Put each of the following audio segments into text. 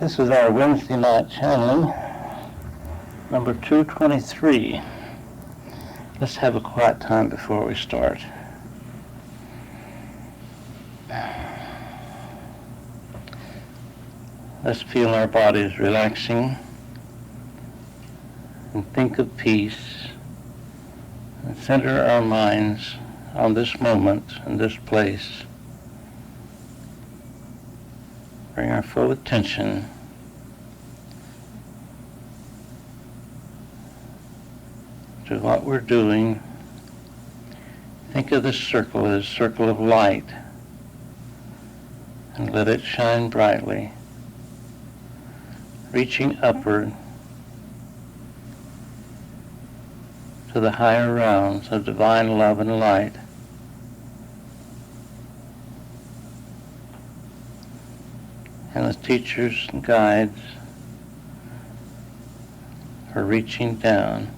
This is our Wednesday night channeling, number 223. Let's have a quiet time before we start. Let's feel our bodies relaxing and think of peace and center our minds on this moment and this place. Bring our full attention to what we're doing. Think of this circle as a circle of light and let it shine brightly, reaching upward to the higher realms of divine love and light. And the teachers and guides are reaching down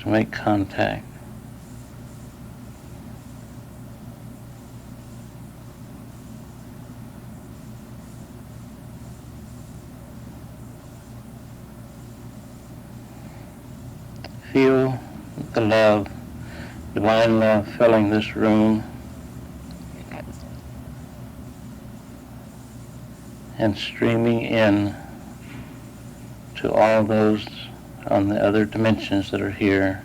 to make contact. Feel the love, divine love filling this room and streaming in to all those on the other dimensions that are here.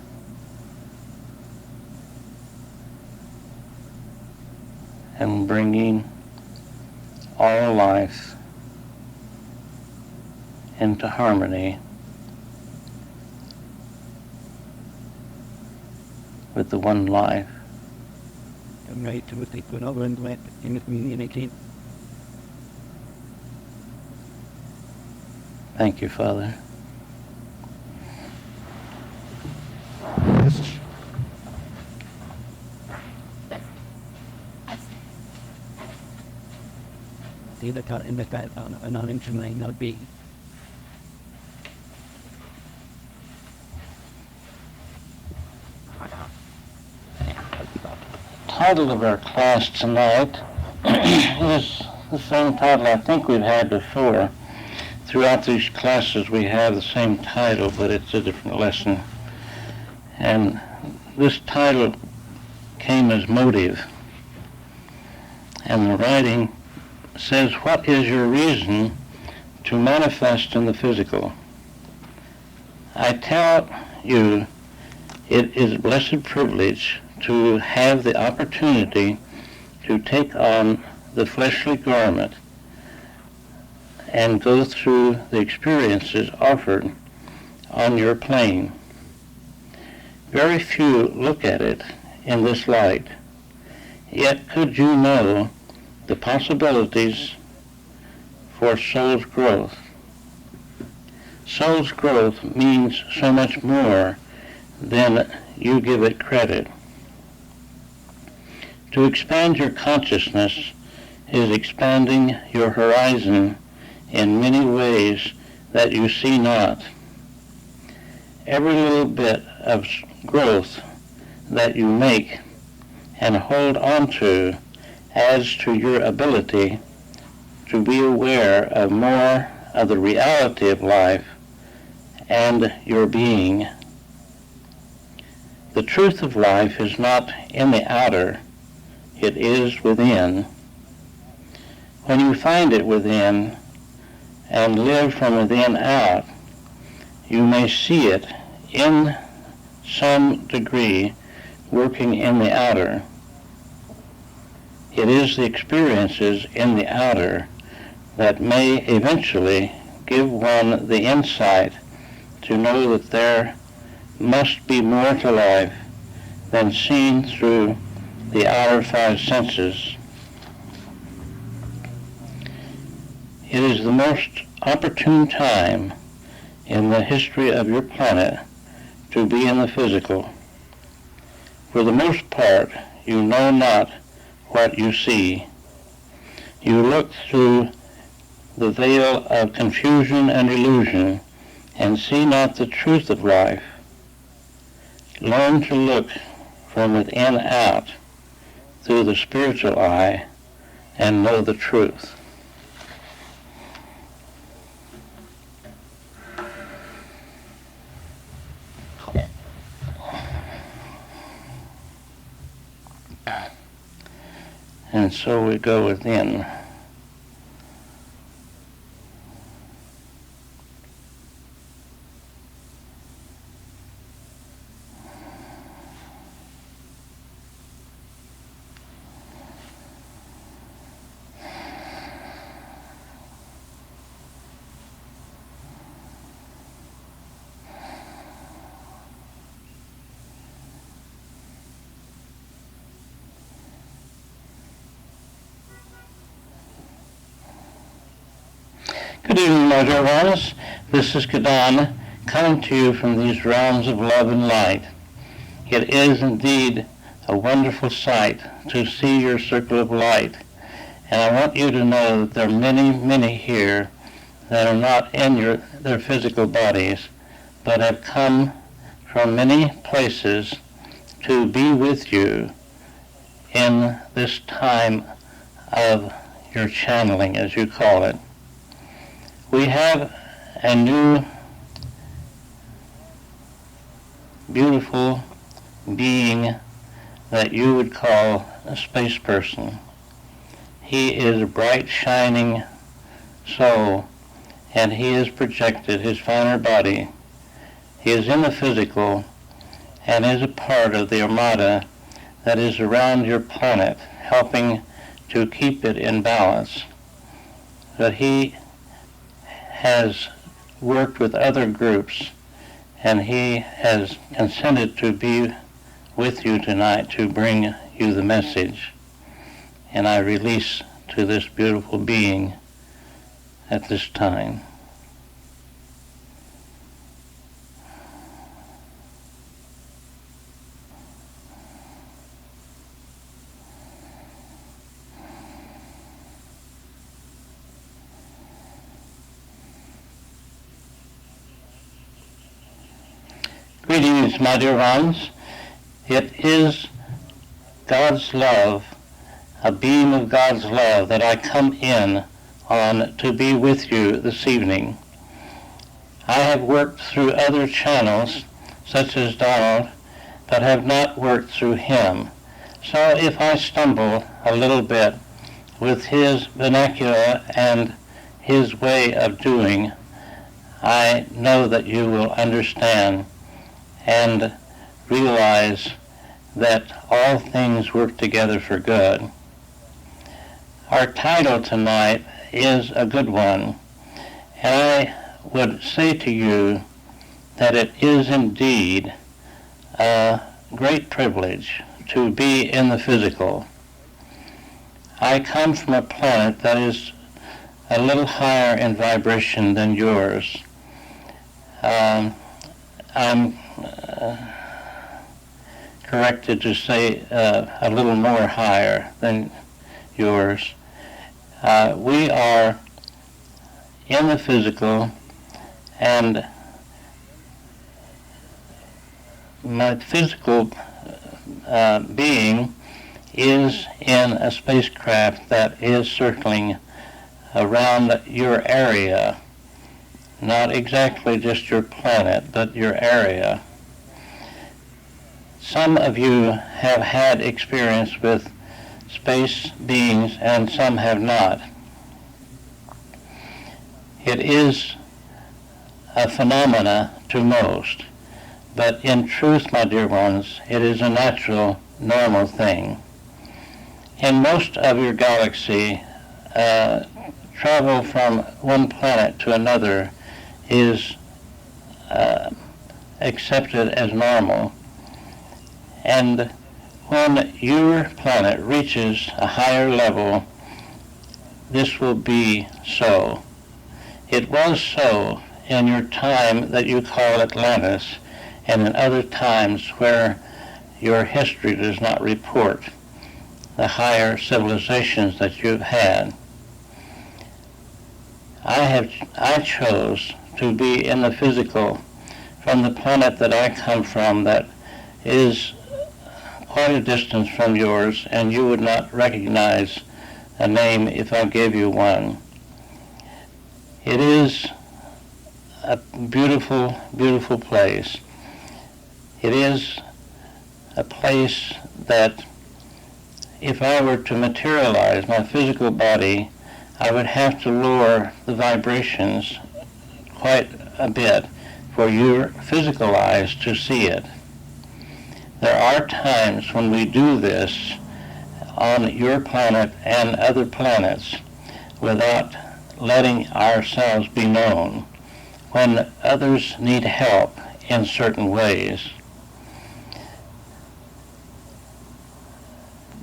And bringing all life into harmony with the one life. Thank you, Father. Title of our class tonight is the same title I think we've had before. Throughout these classes we have the same title, but it's a different lesson. And this title came as motive. And the writing says, what is your reason to manifest in the physical? I tell you, it is a blessed privilege to have the opportunity to take on the fleshly garment and go through the experiences offered on your plane. Very few look at it in this light. Yet could you know the possibilities for soul's growth? Soul's growth means so much more than you give it credit. To expand your consciousness is expanding your horizon in many ways that you see not. Every little bit of growth that you make and hold on to adds to your ability to be aware of more of the reality of life and your being. The truth of life is not in the outer, it is within. When you find it within and live from within out, you may see it in some degree working in the outer. It is the experiences in the outer that may eventually give one the insight to know that there must be more to life than seen through the outer five senses. It is the most opportune time in the history of your planet to be in the physical. For the most part, you know not what you see. You look through the veil of confusion and illusion and see not the truth of life. Learn to look from within out through the spiritual eye and know the truth. And so we go within. Good evening, my dear ones. This is Don, coming to you from these realms of love and light. It is indeed a wonderful sight to see your circle of light, and I want you to know that there are many, many here that are not in their physical bodies, but have come from many places to be with you in this time of your channeling, as you call it. We have a new, beautiful being that you would call a space person. He is a bright, shining soul, and he has projected his finer body. He is in the physical and is a part of the armada that is around your planet, helping to keep it in balance. But he has worked with other groups, and he has consented to be with you tonight to bring you the message. And I release to this beautiful being at this time. Greetings, my dear ones. It is God's love, a beam of God's love that I come in on to be with you this evening. I have worked through other channels, such as Donald, but have not worked through him. So if I stumble a little bit with his vernacular and his way of doing, I know that you will understand and realize that all things work together for good. Our title tonight is a good one, and I would say to you that it is indeed a great privilege to be in the physical. I come from a planet that is a little higher in vibration than yours. I'm corrected to say a little more higher than yours. We are in the physical, and my physical being is in a spacecraft that is circling around your area. Not exactly just your planet, but your area. Some of you have had experience with space beings and some have not. It is a phenomena to most, but in truth, my dear ones, it is a natural, normal thing. In most of your galaxy, travel from one planet to another is accepted as normal. And when your planet reaches a higher level, this will be so. It was so in your time that you call Atlantis, and in other times where your history does not report the higher civilizations that you've had. I chose to be in the physical from the planet that I come from that is quite a distance from yours, and you would not recognize a name if I gave you one. It is a beautiful, beautiful place. It is a place that if I were to materialize my physical body, I would have to lower the vibrations quite a bit for your physical eyes to see it. There are times when we do this on your planet and other planets without letting ourselves be known, when others need help in certain ways.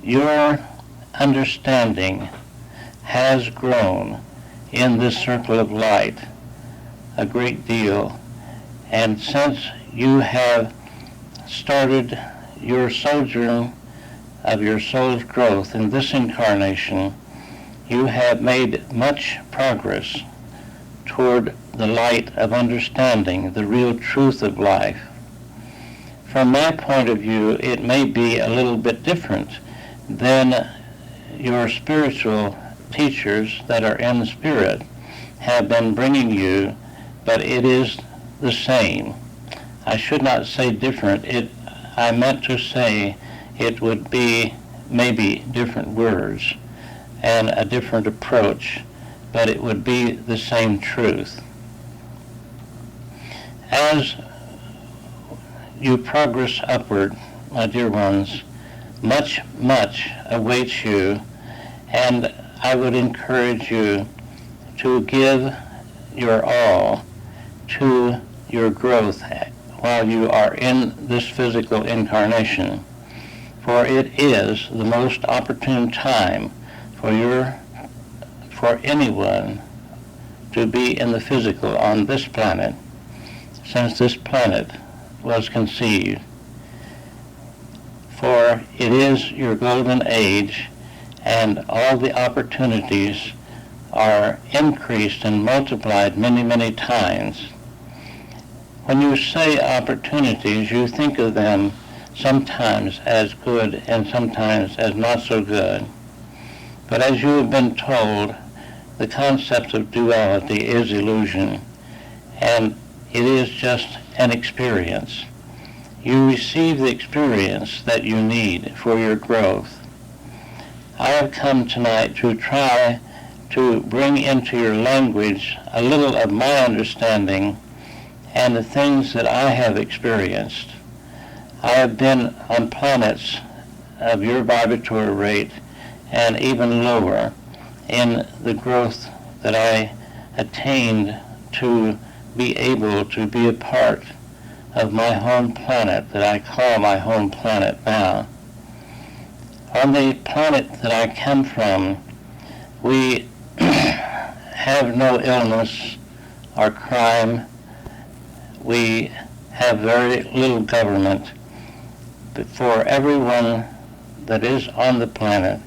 Your understanding has grown in this circle of light a great deal, and since you have started your sojourn of your soul's growth in this incarnation, you have made much progress toward the light of understanding the real truth of life. From my point of view, it may be a little bit different than your spiritual teachers that are in the spirit have been bringing you, but it is the same. I should not say different. I meant to say it would be maybe different words and a different approach, but it would be the same truth. As you progress upward, my dear ones, much awaits you, and I would encourage you to give your all to your growth while you are in this physical incarnation, for it is the most opportune time for anyone to be in the physical on this planet, since this planet was conceived. For it is your golden age, and all the opportunities are increased and multiplied many times. When you say opportunities, you think of them sometimes as good and sometimes as not so good. But as you have been told, the concept of duality is illusion, and it is just an experience. You receive the experience that you need for your growth. I have come tonight to try to bring into your language a little of my understanding and the things that I have experienced. I have been on planets of your vibratory rate and even lower in the growth that I attained to be able to be a part of my home planet that I call my home planet now. On the planet that I come from, we have no illness or crime. We have very little government. But for everyone that is on the planet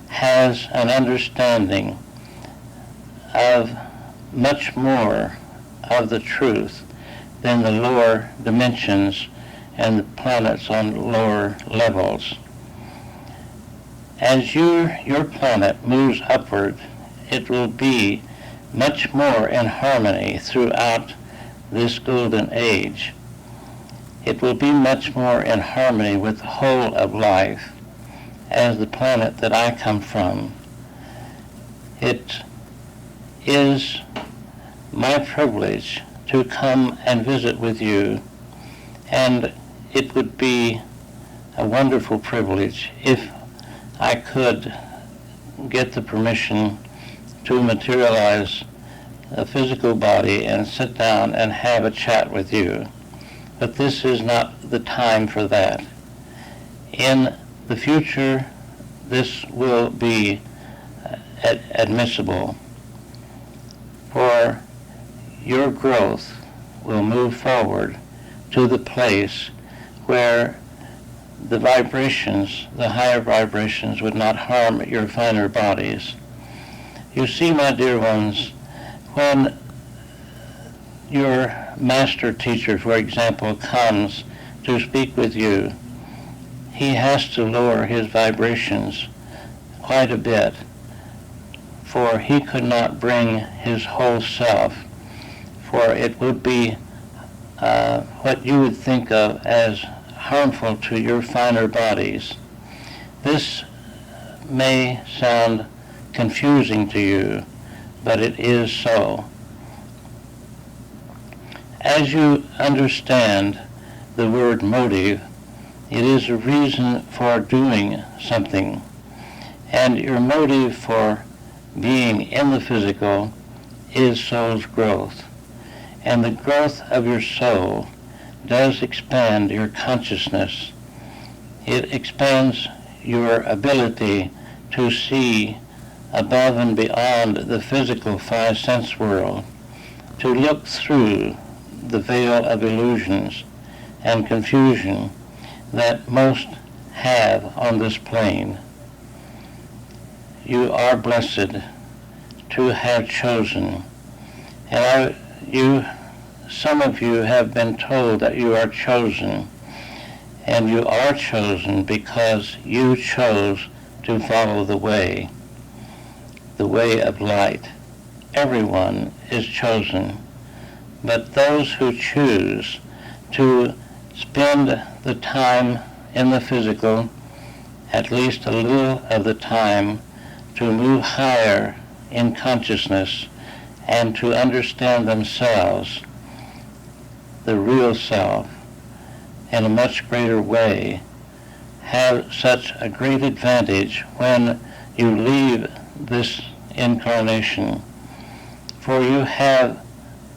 has an understanding of much more of the truth than the lower dimensions and the planets on lower levels. As your planet moves upward, it will be much more in harmony throughout this golden age. It will be much more in harmony with the whole of life as the planet that I come from. It is my privilege to come and visit with you, and it would be a wonderful privilege if I could get the permission to materialize a physical body and sit down and have a chat with you. But this is not the time for that. In the future, this will be admissible, for your growth will move forward to the place where the vibrations, the higher vibrations, would not harm your finer bodies. You see, my dear ones, when your master teacher, for example, comes to speak with you, he has to lower his vibrations quite a bit, for he could not bring his whole self, for it would be what you would think of as harmful to your finer bodies. This may sound confusing to you, but it is so. As you understand the word motive, it is a reason for doing something, and your motive for being in the physical is soul's growth. And the growth of your soul does expand your consciousness. It expands your ability to see above and beyond the physical five sense world, to look through the veil of illusions and confusion that most have on this plane. You are blessed to have chosen, and some of you have been told that you are chosen, and you are chosen because you chose to follow the way of light. Everyone is chosen, but those who choose to spend the time in the physical, at least a little of the time, to move higher in consciousness and to understand themselves, the real self, in a much greater way, have such a great advantage when you leave this incarnation, for you have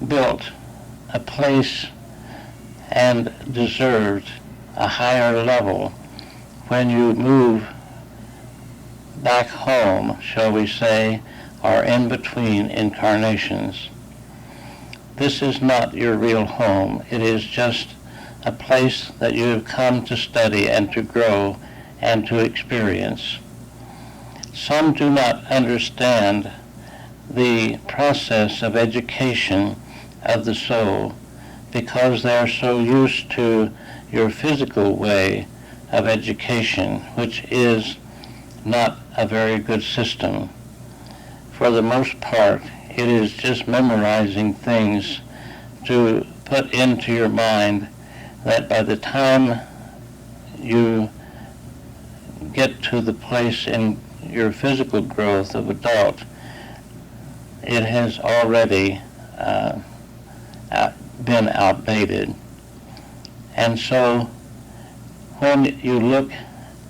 built a place and deserved a higher level when you move back home, shall we say, or in between incarnations. This is not your real home. It is just a place that you have come to study and to grow and to experience. Some do not understand the process of education of the soul because they are so used to your physical way of education, which is not a very good system. For the most part, it is just memorizing things to put into your mind that by the time you get to the place in your physical growth of adult, it has already been outdated. And so when you look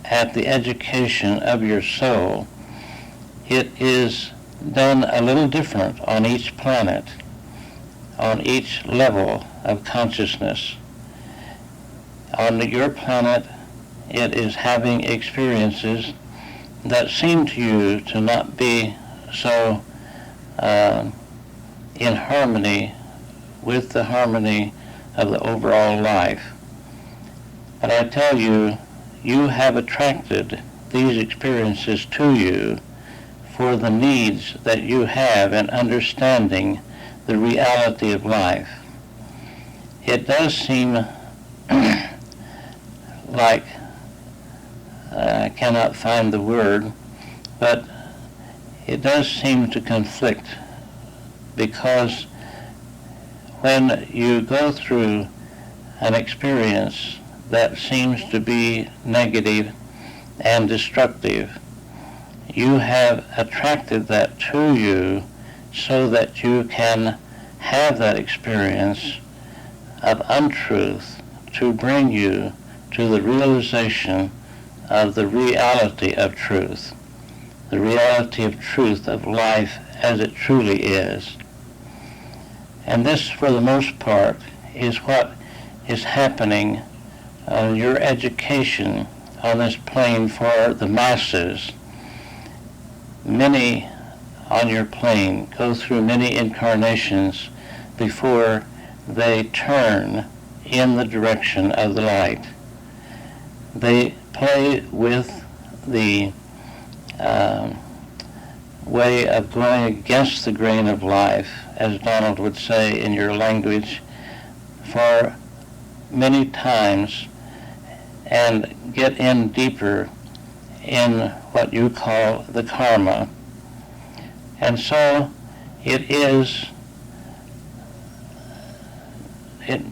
at the education of your soul, it is done a little different on each planet, on each level of consciousness. On your planet, it is having experiences that seem to you to not be so in harmony with the harmony of the overall life. But I tell you, you have attracted these experiences to you for the needs that you have in understanding the reality of life. It does seem like, I cannot find the word, but it does seem to conflict, because when you go through an experience that seems to be negative and destructive, you have attracted that to you so that you can have that experience of untruth to bring you to the realization of the reality of truth, the reality of truth of life as it truly is. And this, for the most part, is what is happening on your education on this plane for the masses. Many on your plane go through many incarnations before they turn in the direction of the light. They play with the way of going against the grain of life, as Donald would say in your language, for many times, and get in deeper in what you call the karma. And so it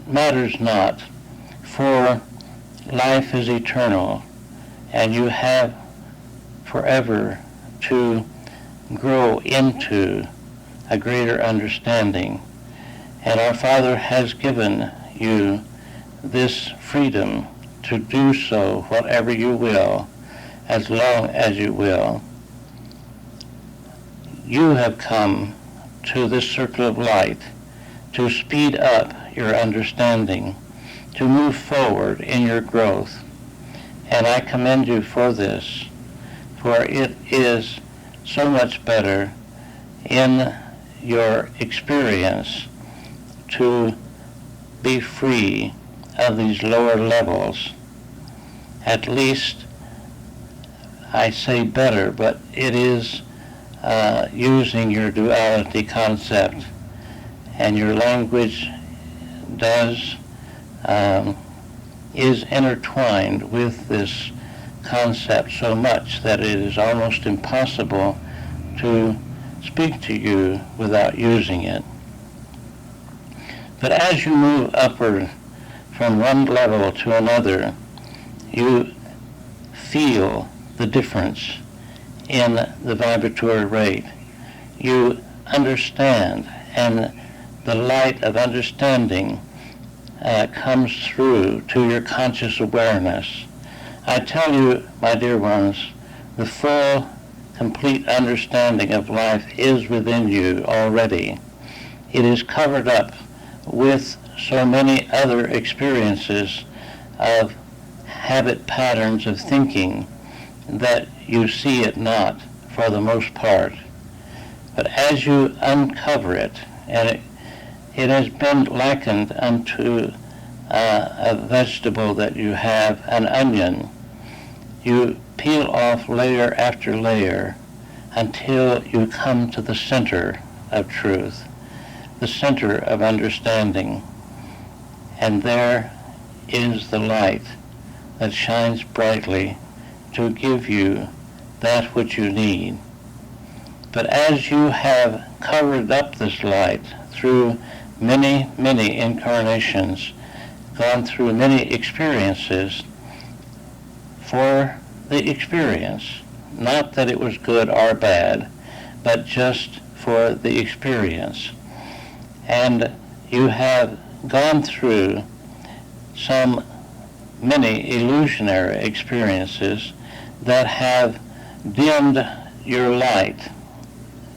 matters not, for life is eternal, and you have forever to grow into a greater understanding. And our Father has given you this freedom to do so whatever you will, as long as you will. You have come to this circle of light to speed up your understanding, to move forward in your growth. And I commend you for this, for it is so much better in your experience to be free of these lower levels. At least, I say better, but it is using your duality concept, and your language is intertwined with this concept so much that it is almost impossible to speak to you without using it. But as you move upward from one level to another, you feel the difference in the vibratory rate. You understand, and the light of understanding comes through to your conscious awareness. I tell you, my dear ones, the full, complete understanding of life is within you already. It is covered up with so many other experiences of habit patterns of thinking that you see it not for the most part. But as you uncover it, and it has been likened unto a vegetable that you have, an onion. You peel off layer after layer until you come to the center of truth, the center of understanding. And there is the light that shines brightly to give you that which you need. But as you have covered up this light through many, many incarnations, gone through many experiences for the experience, not that it was good or bad, but just for the experience. And you have gone through many illusionary experiences that have dimmed your light,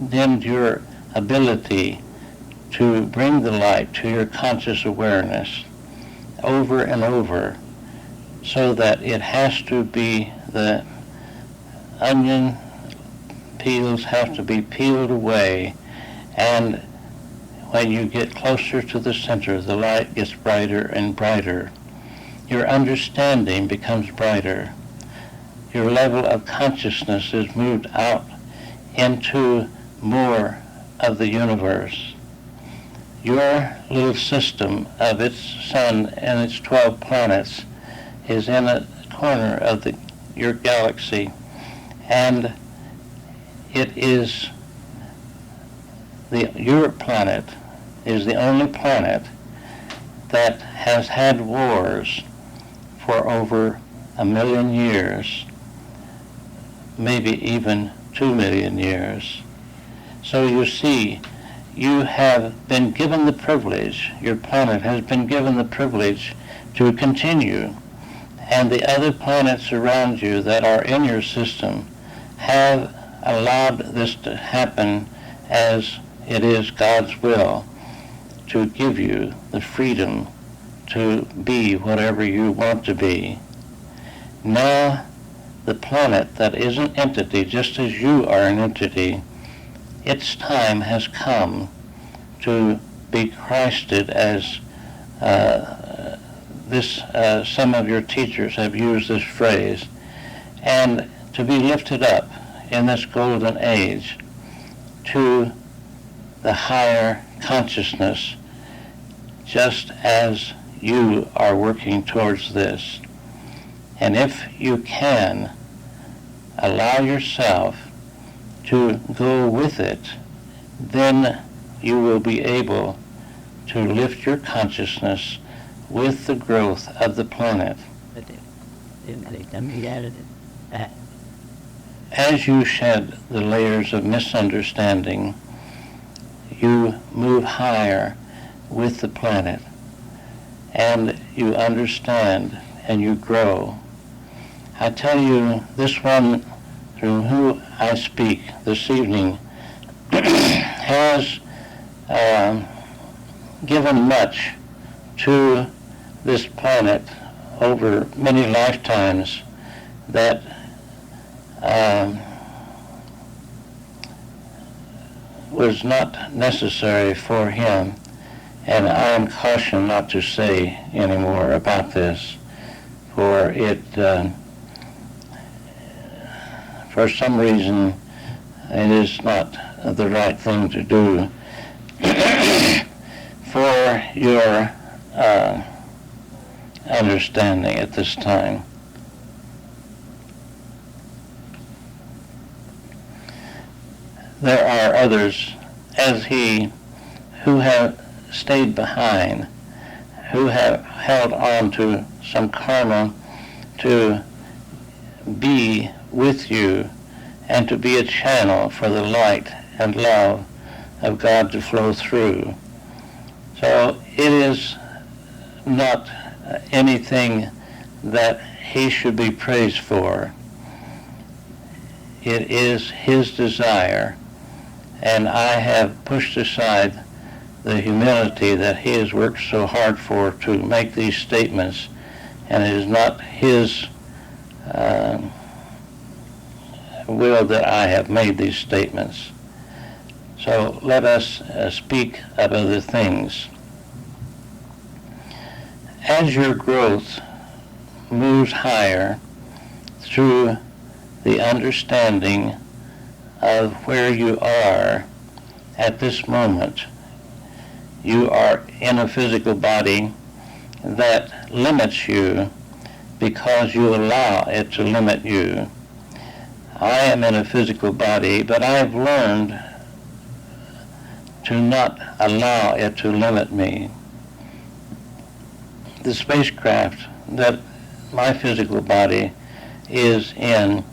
dimmed your ability to bring the light to your conscious awareness over and over, so that it has to be, the onion peels have to be peeled away, and when you get closer to the center, the light gets brighter and brighter. Your understanding becomes brighter. Your level of consciousness is moved out into more of the universe. Your little system of its sun and its 12 planets is in a corner of your galaxy, and it is your planet is the only planet that has had wars for over 1 million years, maybe even 2 million years. So you see, you have been given the privilege, your planet has been given the privilege to continue, and the other planets around you that are in your system have allowed this to happen as it is God's will, to give you the freedom to be whatever you want to be. Now, the planet that is an entity, just as you are an entity, its time has come to be Christed, as some of your teachers have used this phrase, and to be lifted up in this golden age to the higher consciousness, just as you are working towards this. And if you can allow yourself to go with it, then you will be able to lift your consciousness with the growth of the planet. as you shed the layers of misunderstanding, you move higher with the planet, and you understand and you grow. I tell you, this one through whom I speak this evening has given much to this planet over many lifetimes that was not necessary for him, and I am cautioned not to say any more about this, for it, for some reason, it is not the right thing to do for your understanding at this time. There are others, as he, who have stayed behind, who have held on to some karma to be with you and to be a channel for the light and love of God to flow through. So it is not anything that he should be praised for. It is his desire, and I have pushed aside the humility that he has worked so hard for to make these statements, and it is not his will that I have made these statements. So let us speak of other things. As your growth moves higher through the understanding of where you are at this moment, you are in a physical body that limits you because you allow it to limit you. I am in a physical body, but I've learned to not allow it to limit me. The spacecraft that my physical body is in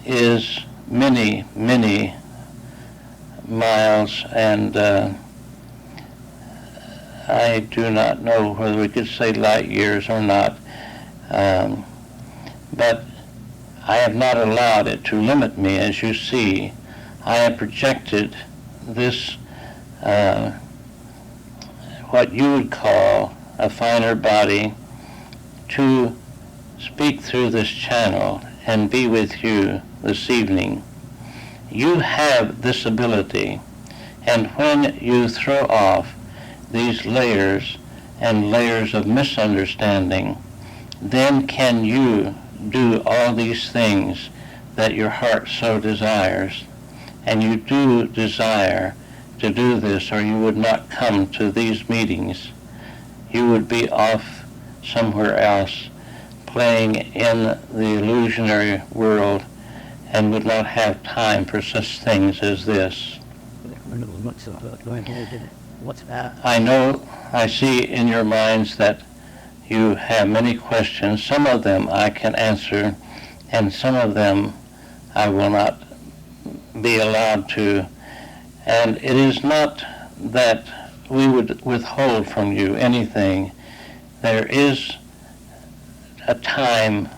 is many, many miles, and I do not know whether we could say light years or not, but I have not allowed it to limit me. As you see, I have projected this, what you would call a finer body, to speak through this channel and be with you this evening. You have this ability, and when you throw off these layers and layers of misunderstanding, then can you do all these things that your heart so desires. And you do desire to do this, or you would not come to these meetings. You would be off somewhere else, playing in the illusionary world, and would not have time for such things as this. I know, I see in your minds that you have many questions. Some of them I can answer, and some of them I will not be allowed to. And it is not that we would withhold from you anything. There is a time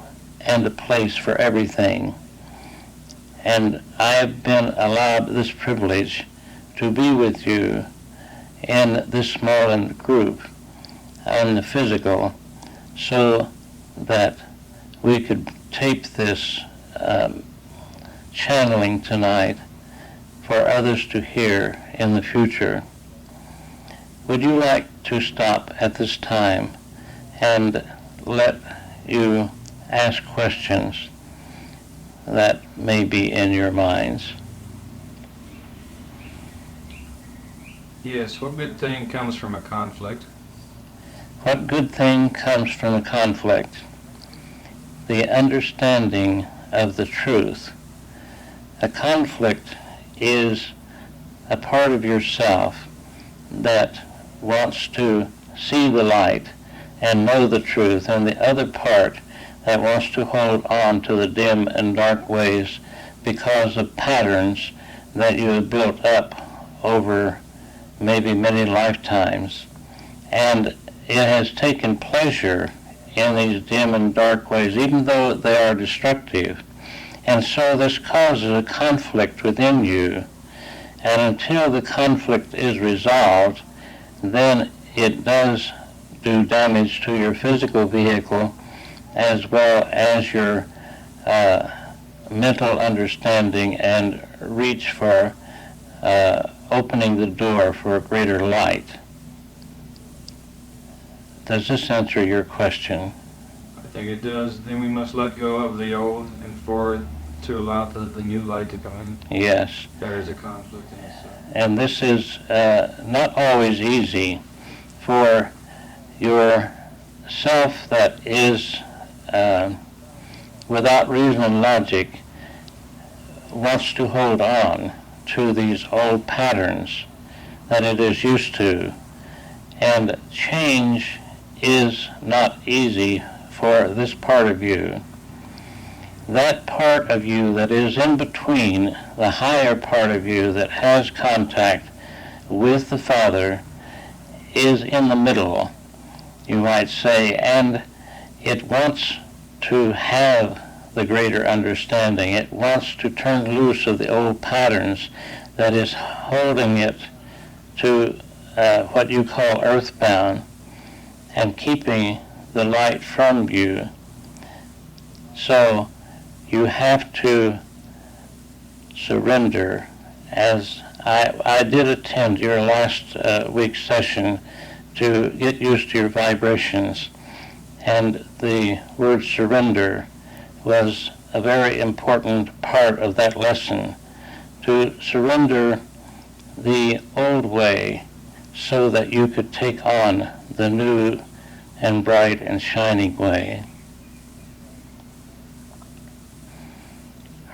and a place for everything. And I have been allowed this privilege to be with you in this small group on the physical, so that we could tape this channeling tonight for others to hear in the future. Would you like to stop at this time and let you ask questions that may be in your minds? Yes, what good thing comes from a conflict? What good thing comes from a conflict? The understanding of the truth. A conflict is a part of yourself that wants to see the light and know the truth, and the other part that wants to hold on to the dim and dark ways because of patterns that you have built up over maybe many lifetimes. And it has taken pleasure in these dim and dark ways, even though they are destructive. And so this causes a conflict within you. And until the conflict is resolved, then it does do damage to your physical vehicle as well as your mental understanding and reach for opening the door for a greater light. Does this answer your question? I think it does. Then we must let go of the old and to allow the new light to come in. Yes. There is a conflict in this. And this is not always easy for your self that is without reason and logic wants to hold on to these old patterns that it is used to. And change is not easy for this part of you. That part of you that is in between the higher part of you that has contact with the Father is in the middle, you might say, and it wants to have the greater understanding. It wants to turn loose of the old patterns that is holding it to what you call earthbound and keeping the light from you. So you have to surrender. As I did attend your last week's session to get used to your vibrations, and the word surrender was a very important part of that lesson, to surrender the old way so that you could take on the new and bright and shining way.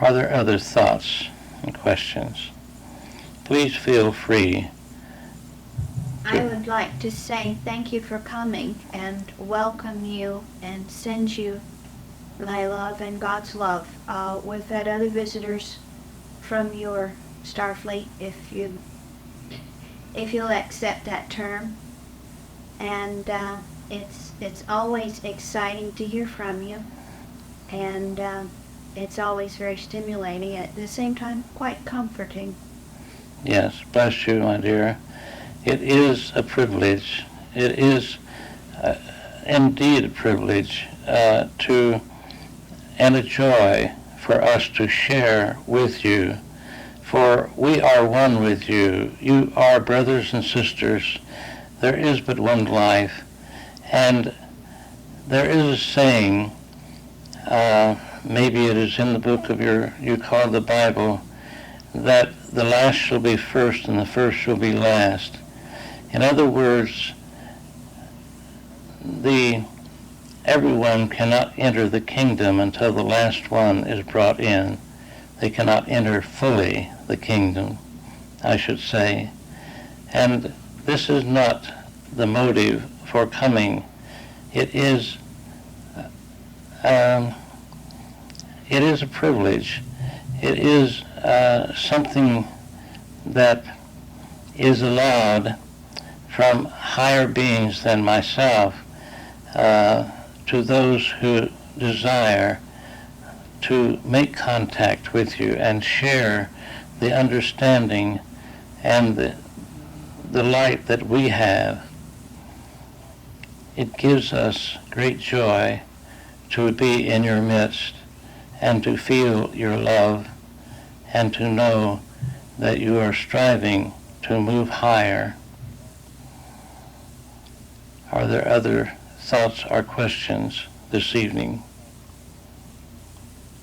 Are there other thoughts and questions? Please feel free. I would like to say thank you for coming and welcome you and send you my love and God's love. We've had other visitors from your Starfleet, if you'll accept that term, and it's always exciting to hear from you, and it's always very stimulating, at the same time quite comforting. Yes, bless you, my dear. It is a privilege. It is indeed a privilege and a joy for us to share with you, for we are one with you. You are brothers and sisters. There is but one life, and there is a saying, maybe it is in the book of you call the Bible, that the last shall be first and the first shall be last. In other words, everyone cannot enter the kingdom until the last one is brought in. They cannot enter fully the kingdom, I should say. And this is not the motive for coming. It is a privilege. It is something that is allowed from higher beings than myself to those who desire to make contact with you and share the understanding and the light that we have. It gives us great joy to be in your midst and to feel your love and to know that you are striving to move higher. Are there other thoughts or questions this evening?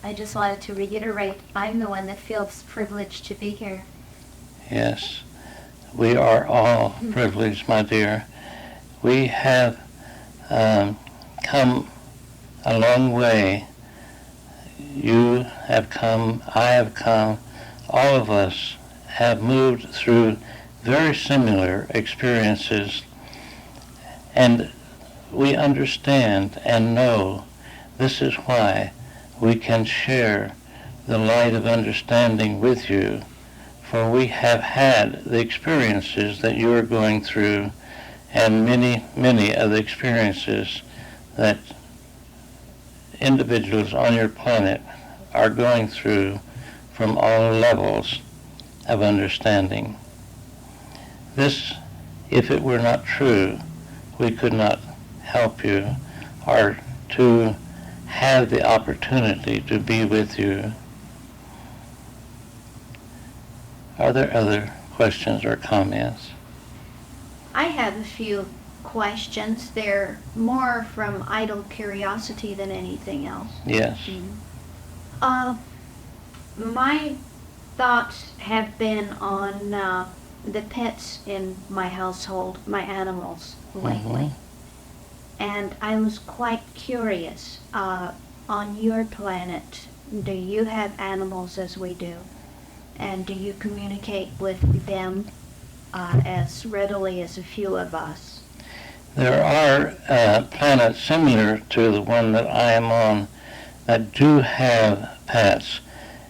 I just wanted to reiterate, I'm the one that feels privileged to be here. Yes, we are all privileged, my dear. We have come a long way. You have come, I have come, all of us have moved through very similar experiences, and we understand and know this is why we can share the light of understanding with you, for we have had the experiences that you are going through, and many, many of the experiences that individuals on your planet are going through from all levels of understanding. This, if it were not true, we could not help you or to have the opportunity to be with you. Are there other questions or comments? I have a few questions. They're more from idle curiosity than anything else. Yes. My thoughts have been on the pets in my household, my animals lately. And I was quite curious, on your planet, do you have animals as we do? And do you communicate with them as readily as a few of us? There are planets similar to the one that I am on that do have pets.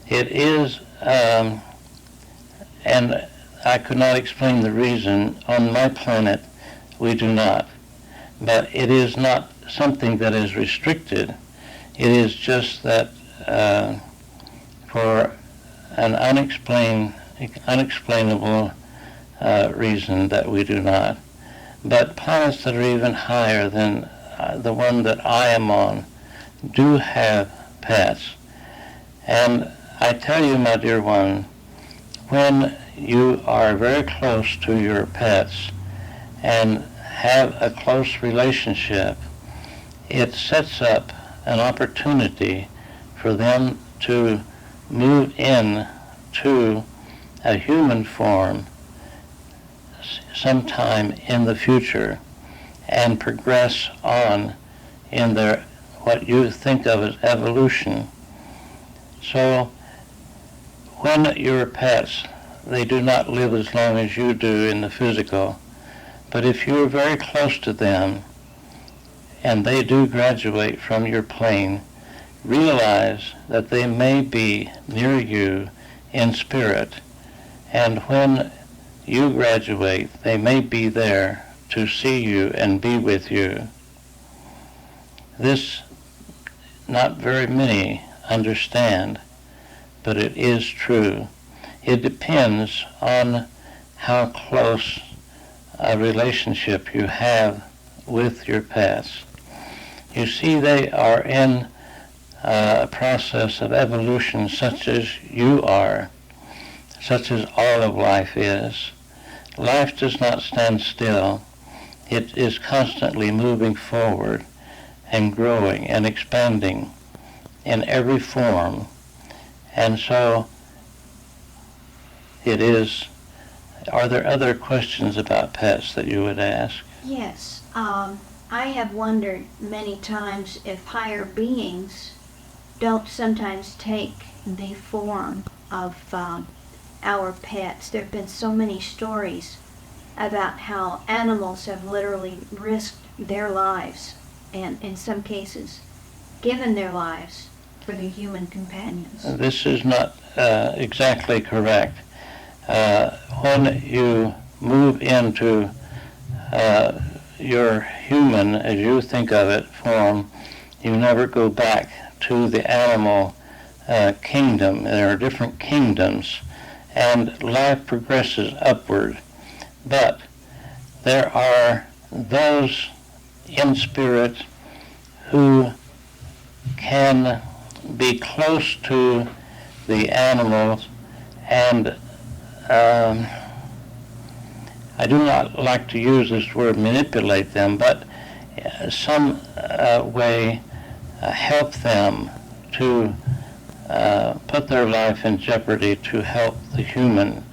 It is, and I could not explain the reason, on my planet we do not. But it is not something that is restricted. It is just that for an unexplainable reason that we do not. But planets that are even higher than the one that I am on do have pets. And I tell you, my dear one, when you are very close to your pets and have a close relationship, it sets up an opportunity for them to move in to a human form sometime in the future and progress on in their what you think of as evolution. So when your pets, they do not live as long as you do in the physical, but if you're very close to them and they do graduate from your plane, realize that they may be near you in spirit, and when you graduate, they may be there to see you and be with you. This not very many understand, but it is true. It depends on how close a relationship you have with your pets. You see, they are in a process of evolution such as you are, such as all of life is. Life does not stand still. It is constantly moving forward and growing and expanding in every form. And so it is. Are there other questions about pets that you would ask? Yes. I have wondered many times if higher beings don't sometimes take the form of our pets. There have been so many stories about how animals have literally risked their lives and in some cases given their lives for the human companions. This is not exactly correct. When you move into your human, as you think of it, form, you never go back to the animal kingdom. There are different kingdoms, and life progresses upward. But there are those in spirit who can be close to the animals, and I do not like to use this word manipulate them, but some way help them to put their life in jeopardy to help the human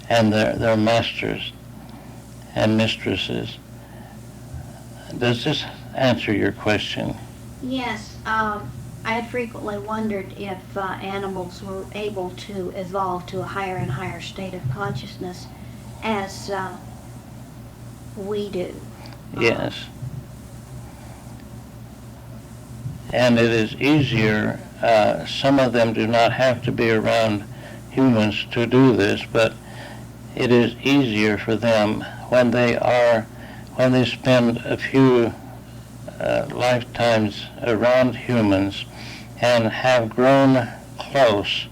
and their masters and mistresses. Does this answer your question? Yes. I had frequently wondered if animals were able to evolve to a higher and higher state of consciousness as we do. Yes. And it is easier some of them do not have to be around humans to do this, but it is easier for them when they spend a few lifetimes around humans and have grown close.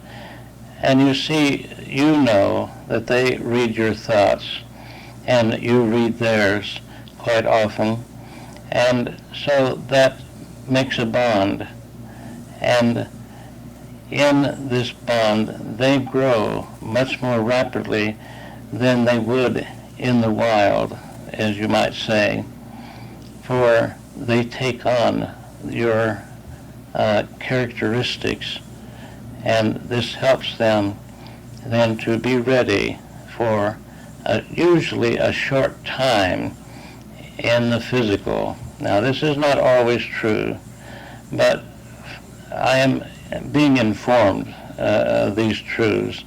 And you know that they read your thoughts and you read theirs quite often. And so that makes a bond. And in this bond, they grow much more rapidly than they would in the wild, as you might say, for they take on your characteristics, and this helps them then to be ready for usually a short time in the physical. Now, this is not always true, but I am being informed of these truths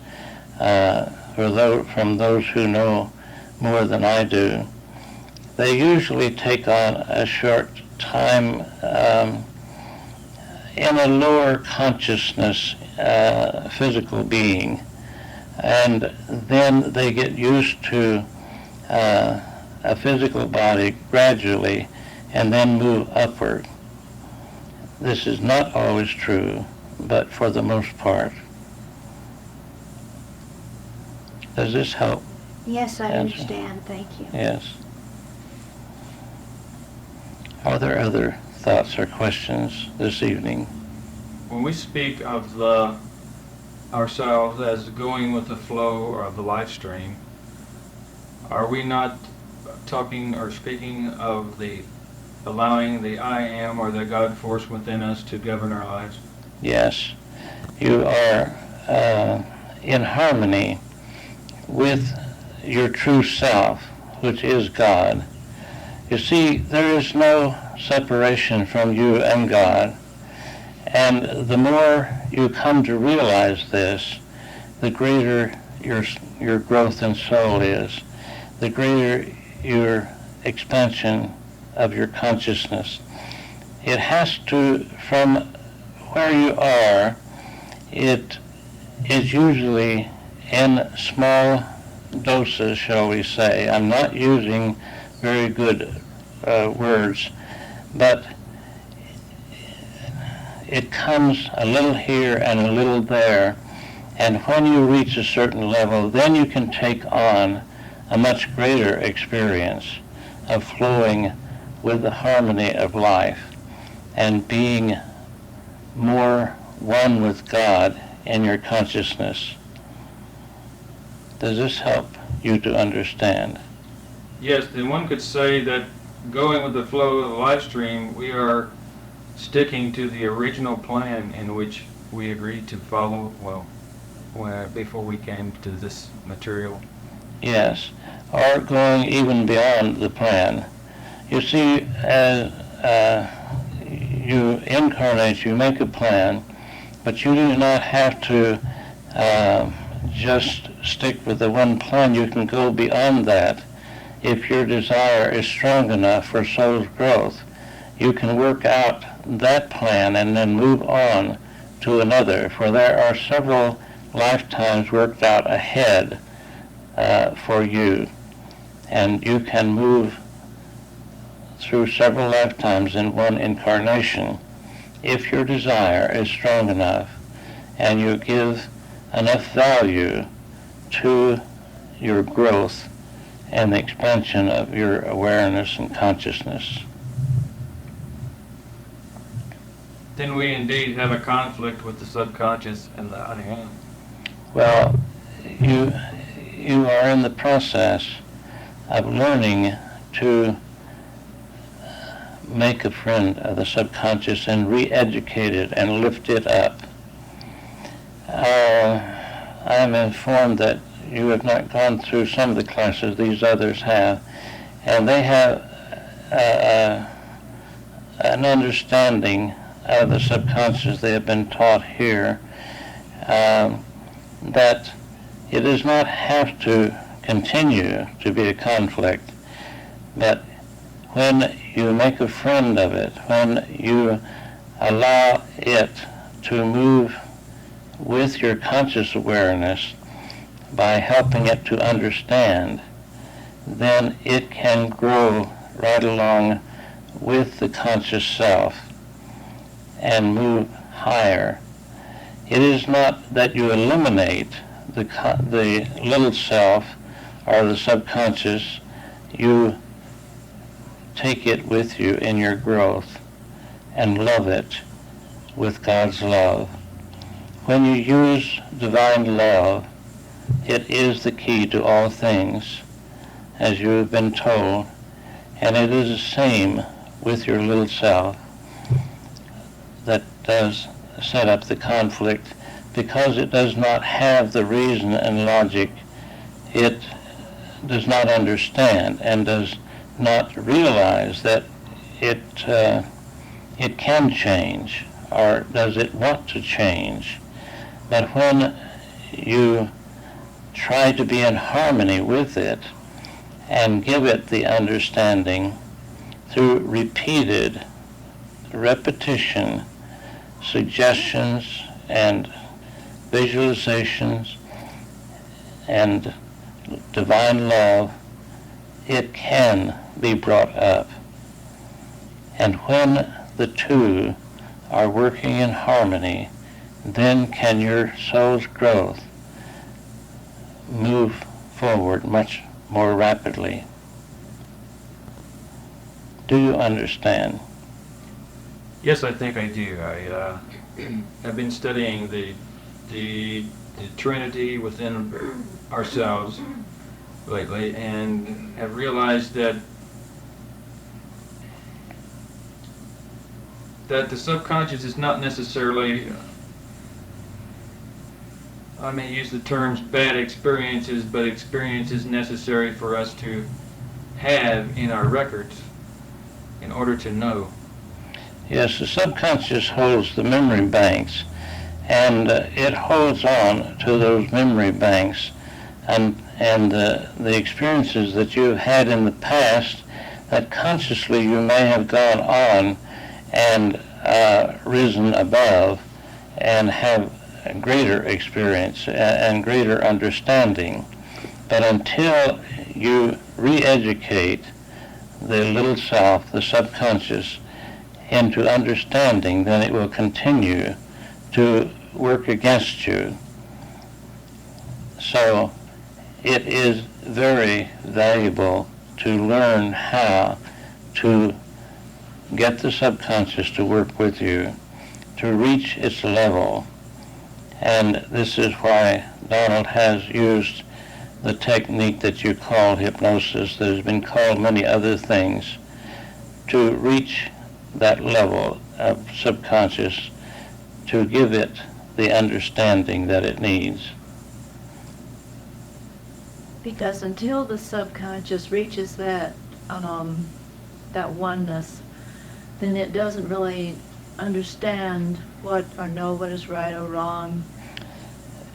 from those who know more than I do. They usually take on a short time in a lower consciousness physical being, and then they get used to a physical body gradually and then move upward. This is not always true, but for the most part. Does this help? Yes, I answer? understand. Thank you. Yes. Are there other thoughts or questions this evening? When we speak of ourselves as going with the flow of the life stream, are we not talking or speaking of allowing the I am or the God force within us to govern our lives? Yes. You are in harmony with your true self, which is God. You see, there is no separation from you and God. And the more you come to realize this, the greater your growth in soul is, the greater your expansion of your consciousness. It has to, from where you are, it is usually in small doses, shall we say. I'm not using very good words, but it comes a little here and a little there, and when you reach a certain level, then you can take on a much greater experience of flowing with the harmony of life and being more one with God in your consciousness. Does this help you to understand? Yes, then one could say that going with the flow of the life stream, we are sticking to the original plan in which we agreed to follow, before we came to this material. Yes, or going even beyond the plan. You see, as you incarnate, you make a plan, but you do not have to just stick with the one plan. You can go beyond that. If your desire is strong enough for soul's growth, you can work out that plan and then move on to another, for there are several lifetimes worked out ahead for you, and you can move through several lifetimes in one incarnation if your desire is strong enough and you give enough value to your growth and the expansion of your awareness and consciousness. Then we indeed have a conflict with the subconscious and the I am. Well, you are in the process of learning to make a friend of the subconscious and re-educate it and lift it up. I am informed that you have not gone through some of the classes, these others have, and they have an understanding of the subconscious. They have been taught here that it does not have to continue to be a conflict, but when you make a friend of it, when you allow it to move with your conscious awareness by helping it to understand, then it can grow right along with the conscious self and move higher. It is not that you eliminate the little self or the subconscious. You take it with you in your growth and love it with God's love. When you use divine love, it is the key to all things, as you have been told, and it is the same with your little self that does set up the conflict, because it does not have the reason and logic. It does not understand and does not realize that it can change, or does it want to change. But when you try to be in harmony with it and give it the understanding through repeated repetition, suggestions and visualizations and divine love, it can be brought up. And when the two are working in harmony, then can your soul's growth move forward much more rapidly. Do you understand? Yes, I think I do. I have been studying the Trinity within ourselves lately, and have realized that the subconscious is not necessarily, I may use the terms bad experiences, but experiences necessary for us to have in our records in order to know. Yes, the subconscious holds the memory banks, and it holds on to those memory banks and the experiences that you have had in the past that consciously you may have gone on and risen above and have a greater experience and greater understanding. But until you re-educate the little self, the subconscious, into understanding, then it will continue to work against you. So it is very valuable to learn how to get the subconscious to work with you, to reach its level. And this is why Donald has used the technique that you call hypnosis, that has been called many other things, to reach that level of subconscious, to give it the understanding that it needs. Because until the subconscious reaches that oneness, then it doesn't really understand what or know what is right or wrong.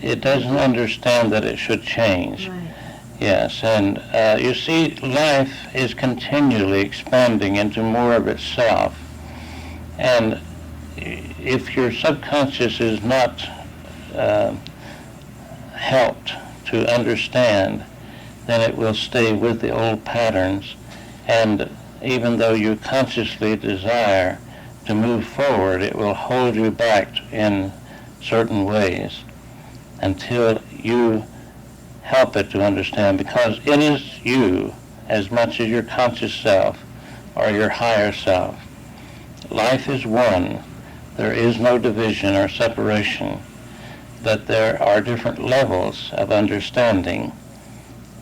It doesn't understand that it should change. Right. Yes, and you see, life is continually expanding into more of itself. And if your subconscious is not helped to understand, then it will stay with the old patterns. And even though you consciously desire to move forward, it will hold you back in certain ways until you help it to understand, because it is you as much as your conscious self or your higher self. Life is one. There is no division or separation, but there are different levels of understanding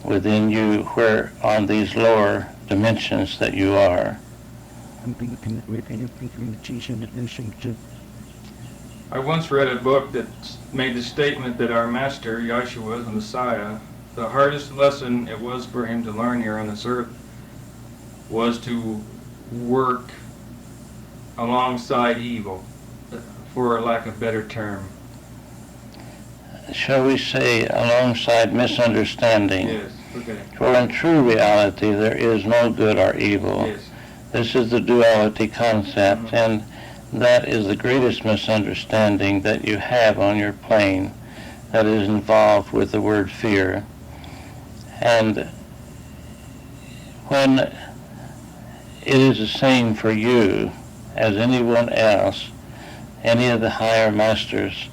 within you where on these lower dimensions that you are. I once read a book that made the statement that our master, Yeshua, the Messiah, the hardest lesson it was for him to learn here on this earth was to work alongside evil, for lack of a better term. Shall we say alongside misunderstanding? Yes, okay. For in true reality there is no good or evil. Yes. This is the duality concept, and that is the greatest misunderstanding that you have on your plane that is involved with the word fear. And when it is the same for you as anyone else, any of the higher masters,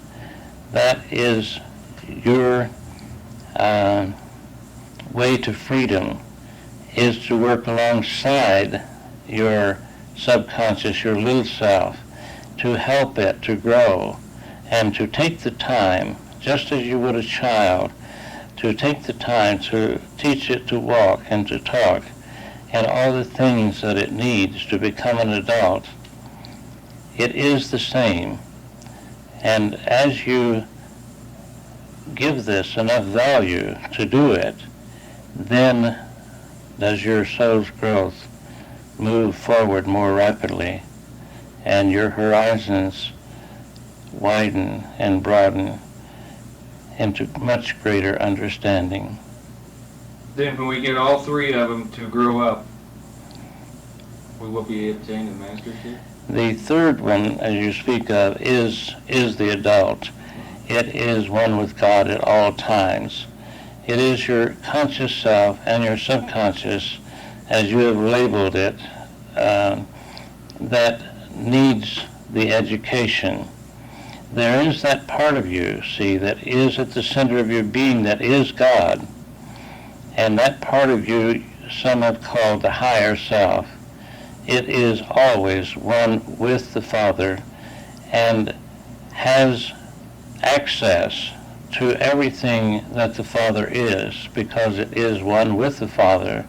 that is your way to freedom, is to work alongside your subconscious, your little self, to help it to grow and to take the time, just as you would a child, to take the time to teach it to walk and to talk and all the things that it needs to become an adult. It is the same. And as you give this enough value to do it, then does your soul's growth move forward more rapidly, and your horizons widen and broaden into much greater understanding. Then when we get all three of them to grow up, we will be obtaining mastership? The third one, as you speak of, is the adult. It is one with God at all times. It is your conscious self and your subconscious, as you have labeled it, that needs the education. There is that part of you, see, that is at the center of your being, that is God. And that part of you, some have called the higher self. It is always one with the Father and has access to everything that the Father is, because it is one with the Father.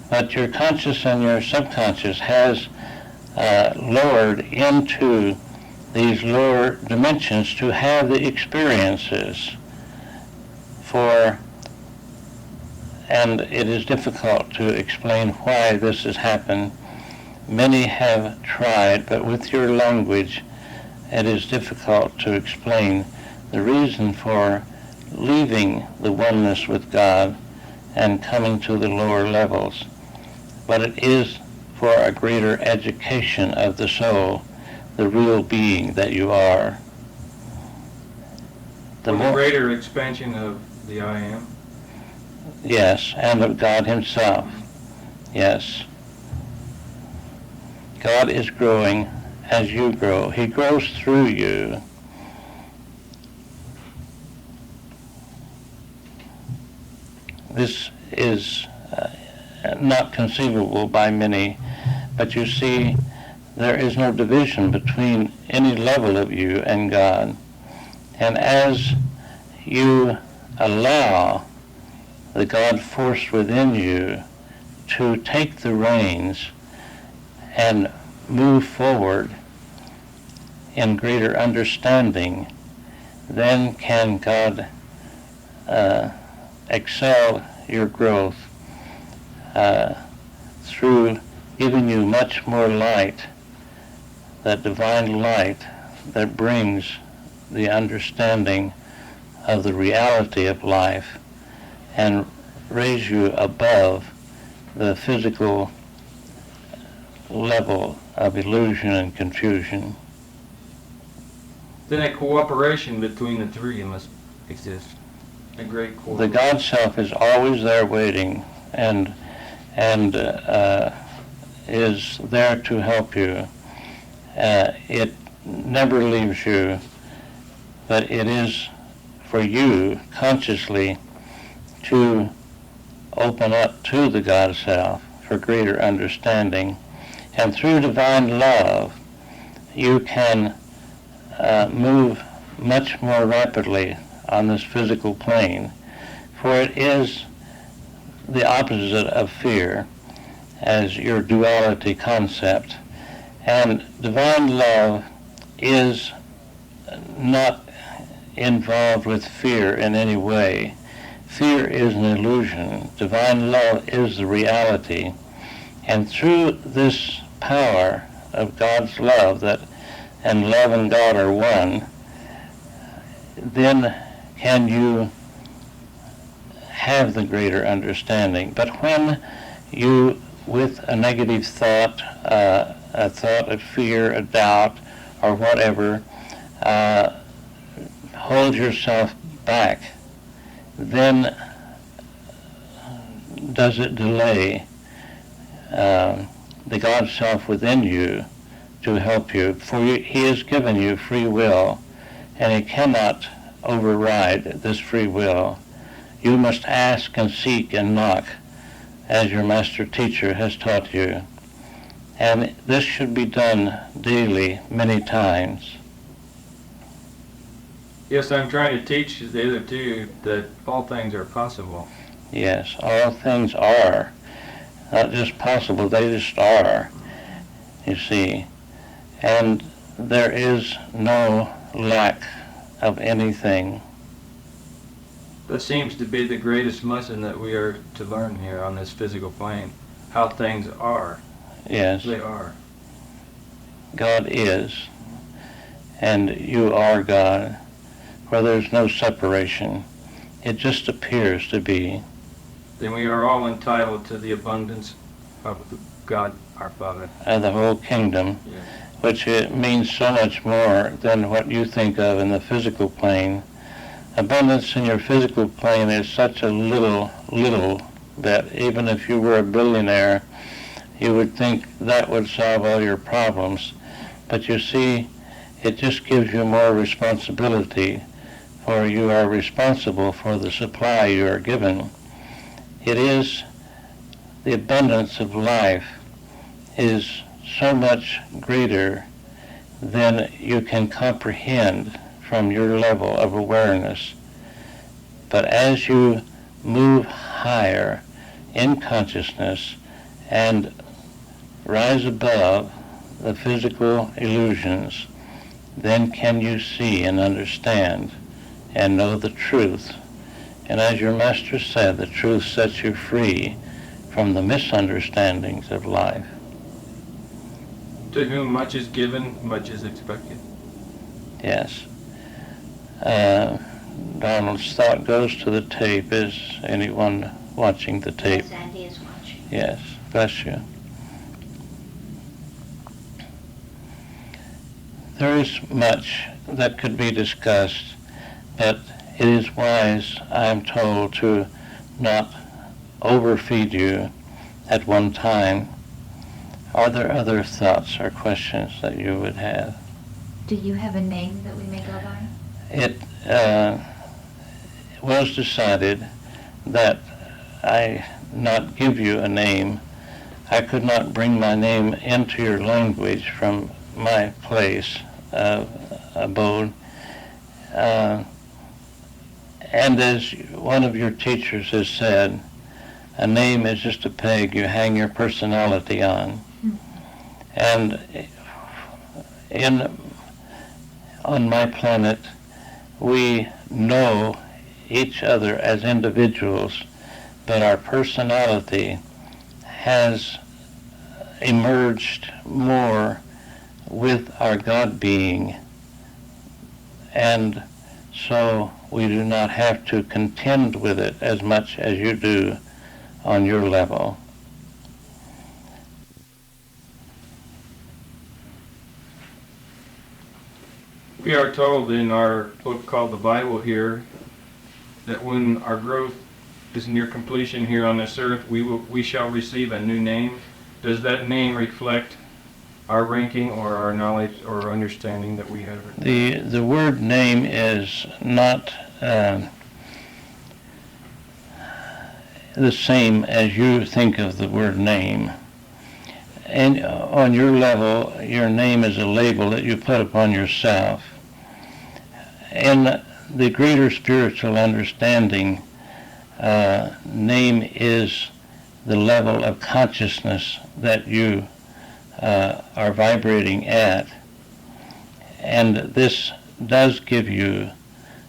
But your conscious and your subconscious has lowered into these lower dimensions to have the experiences and it is difficult to explain why this has happened. Many have tried, but with your language it is difficult to explain the reason for leaving the oneness with God and coming to the lower levels. But it is for a greater education of the soul, the real being that you are. The greater expansion of the I Am? Yes, and of God Himself. Yes. God is growing as you grow. He grows through you. This is not conceivable by many, but you see, there is no division between any level of you and God. And as you allow the God force within you to take the reins and move forward in greater understanding, then can God excel your growth through giving you much more light, that divine light that brings the understanding of the reality of life and raise you above the physical level of illusion and confusion. Then a cooperation between the three must exist. A great cooperation. The God Self is always there waiting and is there to help you. It never leaves you, but it is for you consciously to open up to the God Self for greater understanding. And through divine love, you can move much more rapidly on this physical plane, for it is the opposite of fear as your duality concept. And divine love is not involved with fear in any way. Fear is an illusion. Divine love is the reality. And through this power of God's love, and love and God are one, then can you have the greater understanding. But when you, with a negative thought, a thought of fear, a doubt, or whatever, hold yourself back, then does it delay the God self within you to help you? For He has given you free will, and He cannot override this free will. You must ask and seek and knock, as your master teacher has taught you. And this should be done daily, many times. Yes, I'm trying to teach the other two that all things are possible. Yes, all things are. Not just possible, they just are, you see. And there is no lack of anything. That seems to be the greatest lesson that we are to learn here on this physical plane. How things are. Yes, They are. God is, and you are God, where there's no separation. It just appears to be. Then we are all entitled to the abundance of God, our Father. And the whole kingdom, Yes. which it means so much more than what you think of in the physical plane. Abundance in your physical plane is such a little that even if you were a billionaire, you would think that would solve all your problems. But you see, it just gives you more responsibility, for you are responsible for the supply you are given. It is the abundance of life is so much greater than you can comprehend from your level of awareness. But as you move higher in consciousness and rise above the physical illusions, then can you see and understand and know the truth. And as your master said, the truth sets you free from the misunderstandings of life. To whom much is given, much is expected. Yes. Donald's thought goes to the tape. Is anyone watching the tape? Yes, Andy is watching. Yes. Bless you. There is much that could be discussed, but it is wise, I am told, to not overfeed you at one time. Are there other thoughts or questions that you would have? Do you have a name that we may go by? It was decided that I not give you a name. I could not bring my name into your language from my place of abode. And as one of your teachers has said, a name is just a peg you hang your personality on. And on my planet, we know each other as individuals, but our personality has emerged more with our God being, and so we do not have to contend with it as much as you do on your level. We are told in our book called the Bible here that when our growth is near completion here on this earth, we shall receive a new name. Does that name reflect our ranking or our knowledge or understanding that we have? The word name is not the same as you think of the word name. And on your level, your name is a label that you put upon yourself. In the greater spiritual understanding, name is the level of consciousness that you are vibrating at. And this does give you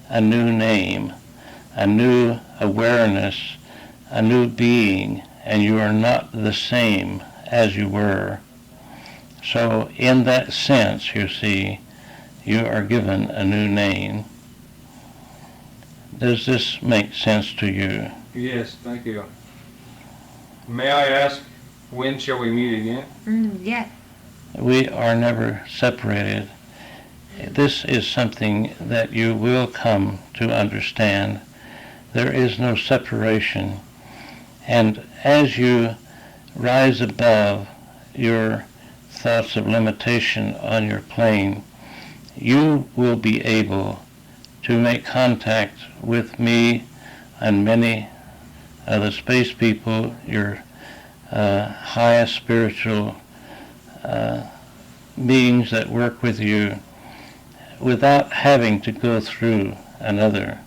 a new name, a new awareness, a new being, and you are not the same as you were. So in that sense, you see, you are given a new name. Does this make sense to you? Yes, thank you. May I ask, when shall we meet again? Yes. We are never separated. This is something that you will come to understand. There is no separation. And as you rise above your thoughts of limitation on your plane, you will be able to make contact with me and many of the space people, your highest spiritual beings that work with you, without having to go through another.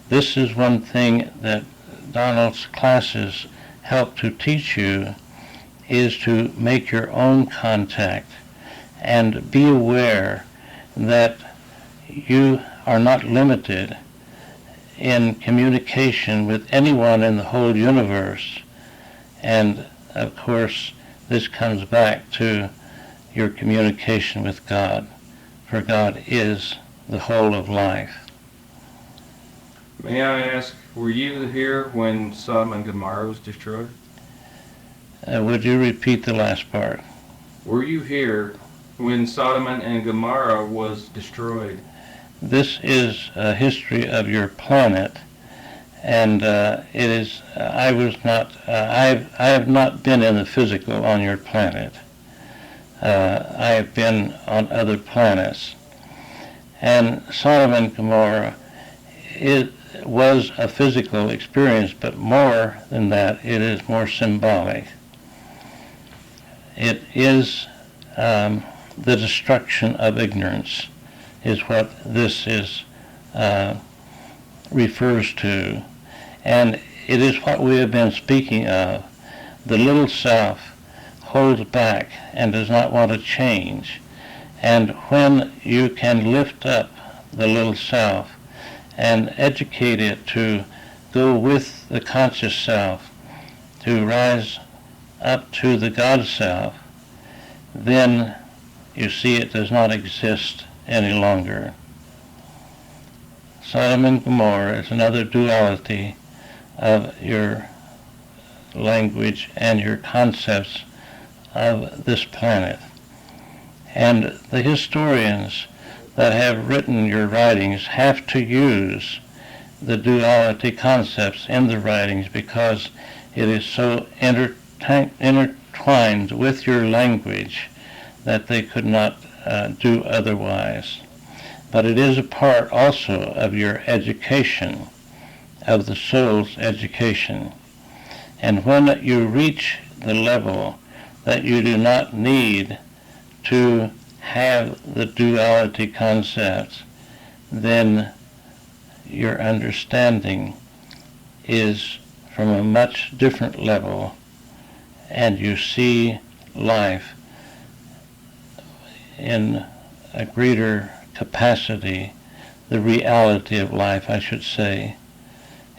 This is one thing that Donald's classes help to teach you, is to make your own contact and be aware that you are not limited in communication with anyone in the whole universe. And of course, this comes back to your communication with God, for God is the whole of life. May I ask, were you here when Sodom and Gomorrah was destroyed? Would you repeat the last part? Were you here when Sodom and Gomorrah was destroyed? This is a history of your planet, and it is. I was not. I have not been in the physical on your planet. I have been on other planets, and Sodom and Gomorrah, it was a physical experience, but more than that, it is more symbolic. It is the destruction of ignorance, is what this is refers to, and it is what we have been speaking of. The little self holds back and does not want to change, and when you can lift up the little self and educate it to go with the conscious self, to rise up to the God self, then you see it does not exist any longer. Sodom and Gomorrah is another duality of your language and your concepts of this planet. And the historians that have written your writings have to use the duality concepts in the writings because it is so intertwined with your language that they could not do otherwise. But it is a part also of your education, of the soul's education. And when you reach the level that you do not need to have the duality concepts, then your understanding is from a much different level, and you see life in a greater capacity, the reality of life, I should say,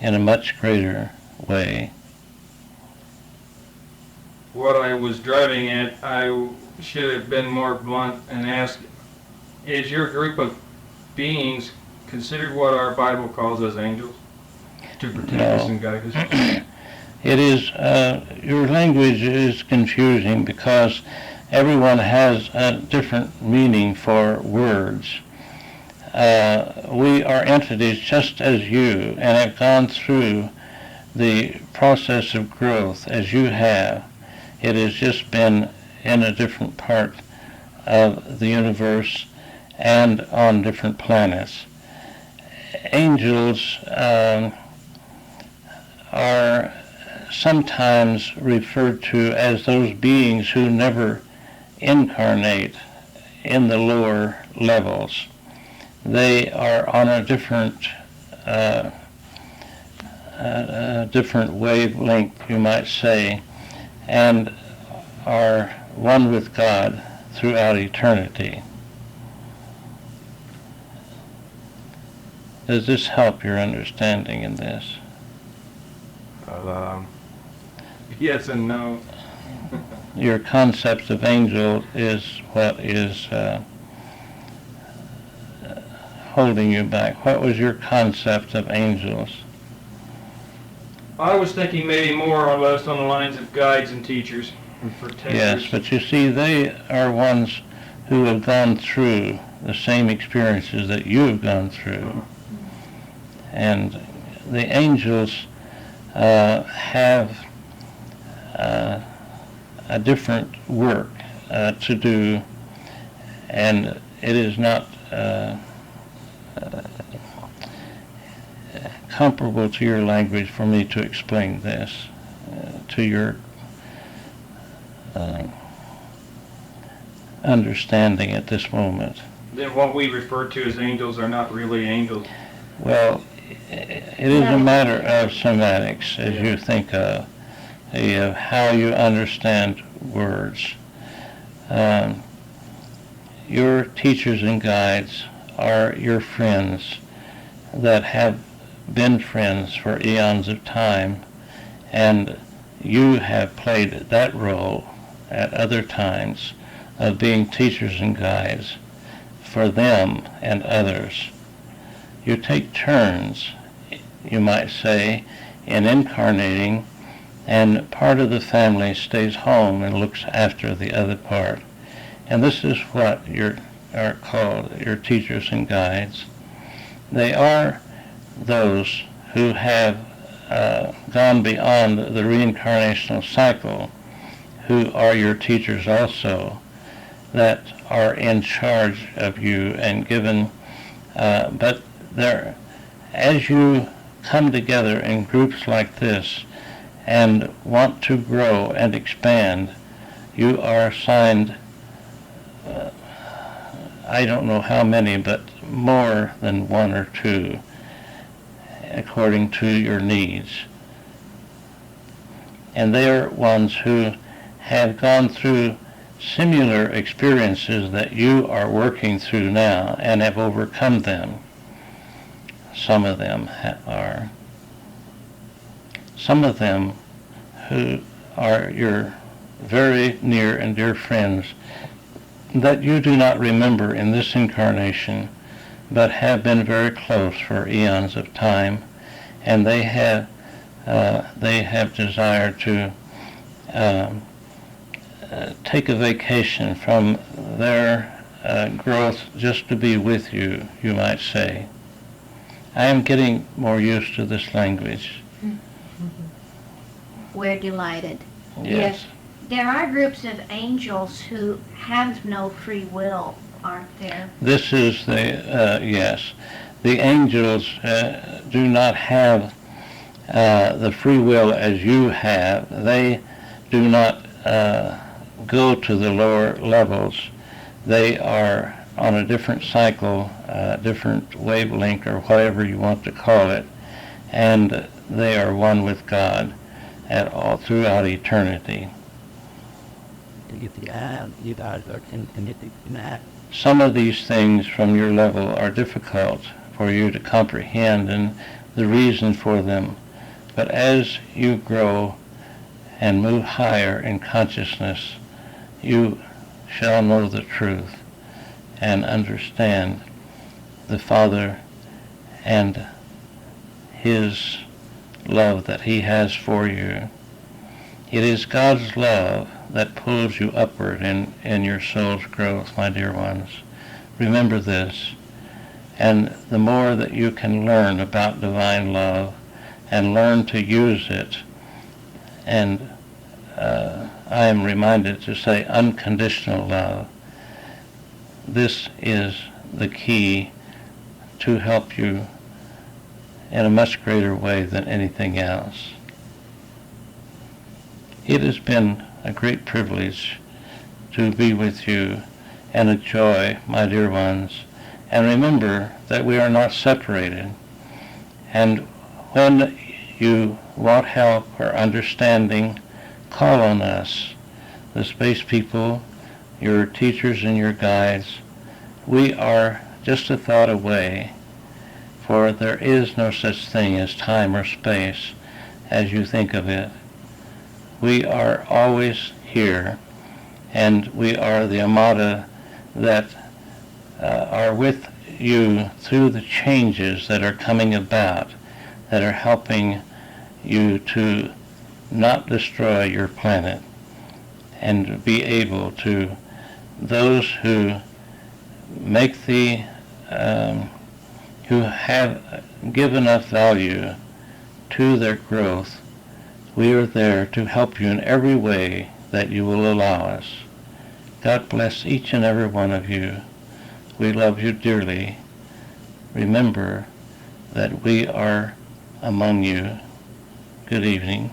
in a much greater way. What I was driving at, I should have been more blunt and asked, is your group of beings considered what our Bible calls as angels to protect us and guide us? It is, your language is confusing because everyone has a different meaning for words. We are entities just as you and have gone through the process of growth as you have. It has just been in a different part of the universe and on different planets. Angels are sometimes referred to as those beings who never incarnate in the lower levels. They are on a different wavelength, you might say, and are one with God throughout eternity. Does this help your understanding in this? Yes and no. Your concept of angel is what is holding you back. What was your concept of angels? I was thinking maybe more or less on the lines of guides and teachers. And protect Yes, but you see, they are ones who have gone through the same experiences that you have gone through. And the angels have a different work to do, and it is not comparable to your language for me to explain this to your understanding at this moment. Then what we refer to as angels are not really angels. Well, it is a matter of semantics, as you think of how you understand words. Your teachers and guides are your friends that have been friends for eons of time, and you have played that role at other times of being teachers and guides for them and others. You take turns, you might say, in incarnating, and part of the family stays home and looks after the other part. And this is what are called your teachers and guides. They are those who have gone beyond the reincarnational cycle, who are your teachers also, that are in charge of you and given, but as you come together in groups like this and want to grow and expand, you are assigned, I don't know how many, but more than one or two, according to your needs. And they are ones who have gone through similar experiences that you are working through now and have overcome them. Some of them are. Some of them who are your very near and dear friends that you do not remember in this incarnation, but have been very close for eons of time, and they have desired to take a vacation from their growth just to be with you, you might say. I am getting more used to this language. We're delighted. Yes. There are groups of angels who have no free will, aren't there? This is yes. The angels do not have the free will as you have. They do not go to the lower levels. They are on a different cycle, different wavelength, or whatever you want to call it, and they are one with God at all throughout eternity. Some of these things from your level are difficult for you to comprehend and the reason for them, but as you grow and move higher in consciousness, you shall know the truth and understand the Father and His love that He has for you. It is God's love that pulls you upward in your soul's growth, my dear ones. Remember this, and the more that you can learn about divine love and learn to use it, and I am reminded to say unconditional love, this is the key to help you in a much greater way than anything else. It has been a great privilege to be with you and a joy, my dear ones. And remember that we are not separated. And when you want help or understanding, call on us, the space people, your teachers and your guides. We are just a thought away, for there is no such thing as time or space as you think of it. We are always here, and we are the Amata that are with you through the changes that are coming about, that are helping you to not destroy your planet. and be able to, those who make the, who have give enough value to their growth, we are there to help you in every way that you will allow us. God bless each and every one of you. We love you dearly. Remember that we are among you. Good evening.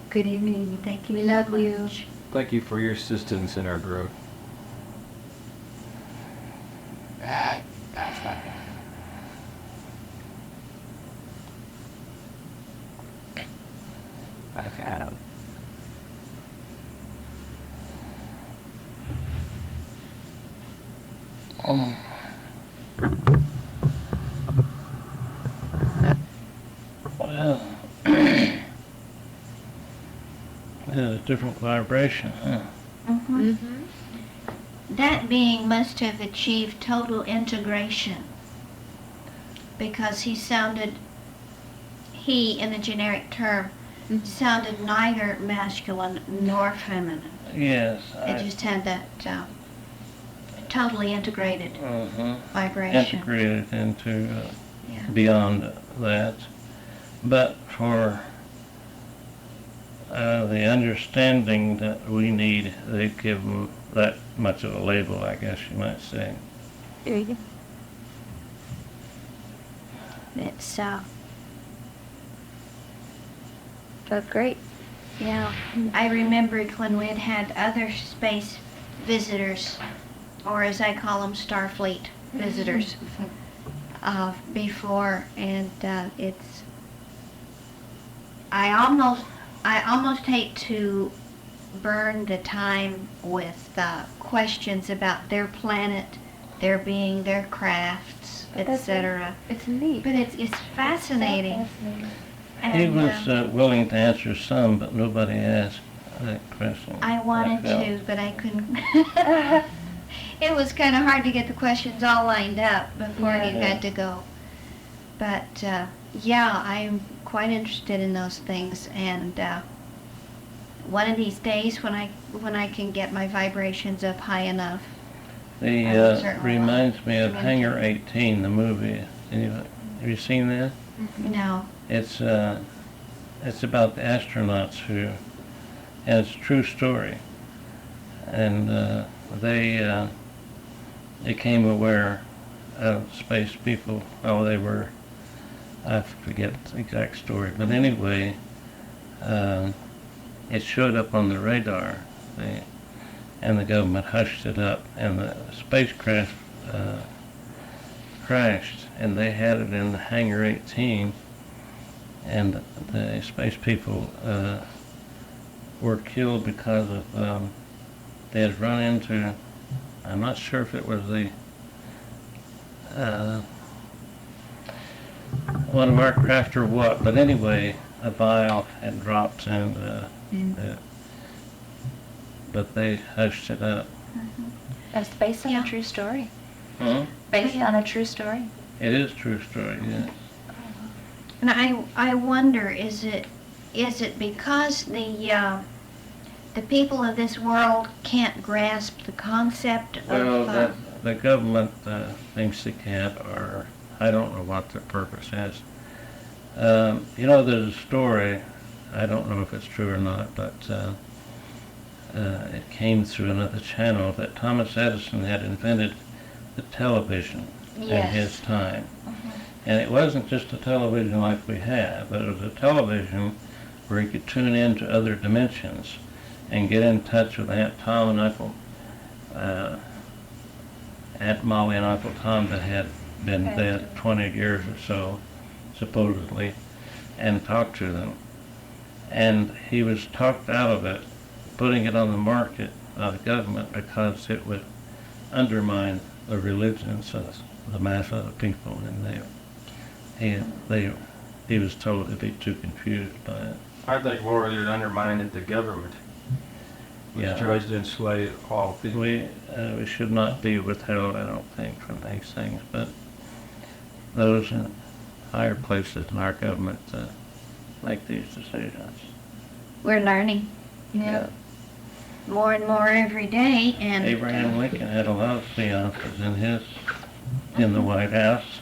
Good evening. Thank you. We so love you. much. Thank you for your assistance in our growth. Well, it has a different vibration, huh? Mm-hmm. That being must have achieved total integration because he, in the generic term, sounded neither masculine nor feminine. Yes. It just had that totally integrated Mhm. vibration. Integrated into Yeah. beyond that. But for the understanding that we need, they give them that much of a label, I guess you might say. There you go. It's That's great. yeah. I remembered when we had other space visitors, or as I call them, Starfleet visitors, before, and it's. I almost hate to burn the time with questions about their planet, their being, their crafts, etc. It's neat. But it's fascinating. He And, was willing to answer some, but nobody asked that question. I wanted felt. to, but I couldn't. It was kind of hard to get the questions all lined up before you had to go. But yeah, I'm quite interested in those things, and one of these days when I can get my vibrations up high enough. Reminds me of Hangar 18, the movie. Have you seen that? No. It's about the astronauts who, and it's a true story. And they became aware of space people. Oh, they were, I forget the exact story, but anyway, it showed up on the radar, and the government hushed it up, and the spacecraft crashed, and they had it in the Hangar 18, and the space people were killed because of they had run into, I'm not sure if it was the one of our craft or what, but anyway, a vial had dropped, and but they hushed it up. That's based on Yeah. a true story. Hmm? Based on a true story. It is a true story, yes. And I wonder, is it because the people of this world can't grasp the concept Well, of the government thinks they can't, or I don't know what their purpose is. You know, there's a story, I don't know if it's true or not, but it came through another channel that Thomas Edison had invented the television in his time. And it wasn't just a television like we have, but it was a television where you could tune in to other dimensions and get in touch with Aunt Tom and Uncle, Aunt Molly and Uncle Tom that had been dead 20 years or so, supposedly, and talk to them. And he was talked out of it, putting it on the market by the government because it would undermine the religions of the mass of the people, and he was told to be too confused by it. I think more it undermined the government, which Yeah. tries to enslave all people. We should not be withheld, I don't think, from these things, but those in higher places in our government make these decisions. we're learning. Yeah. more and more every day, and Abraham Lincoln had a lot of seances in the White House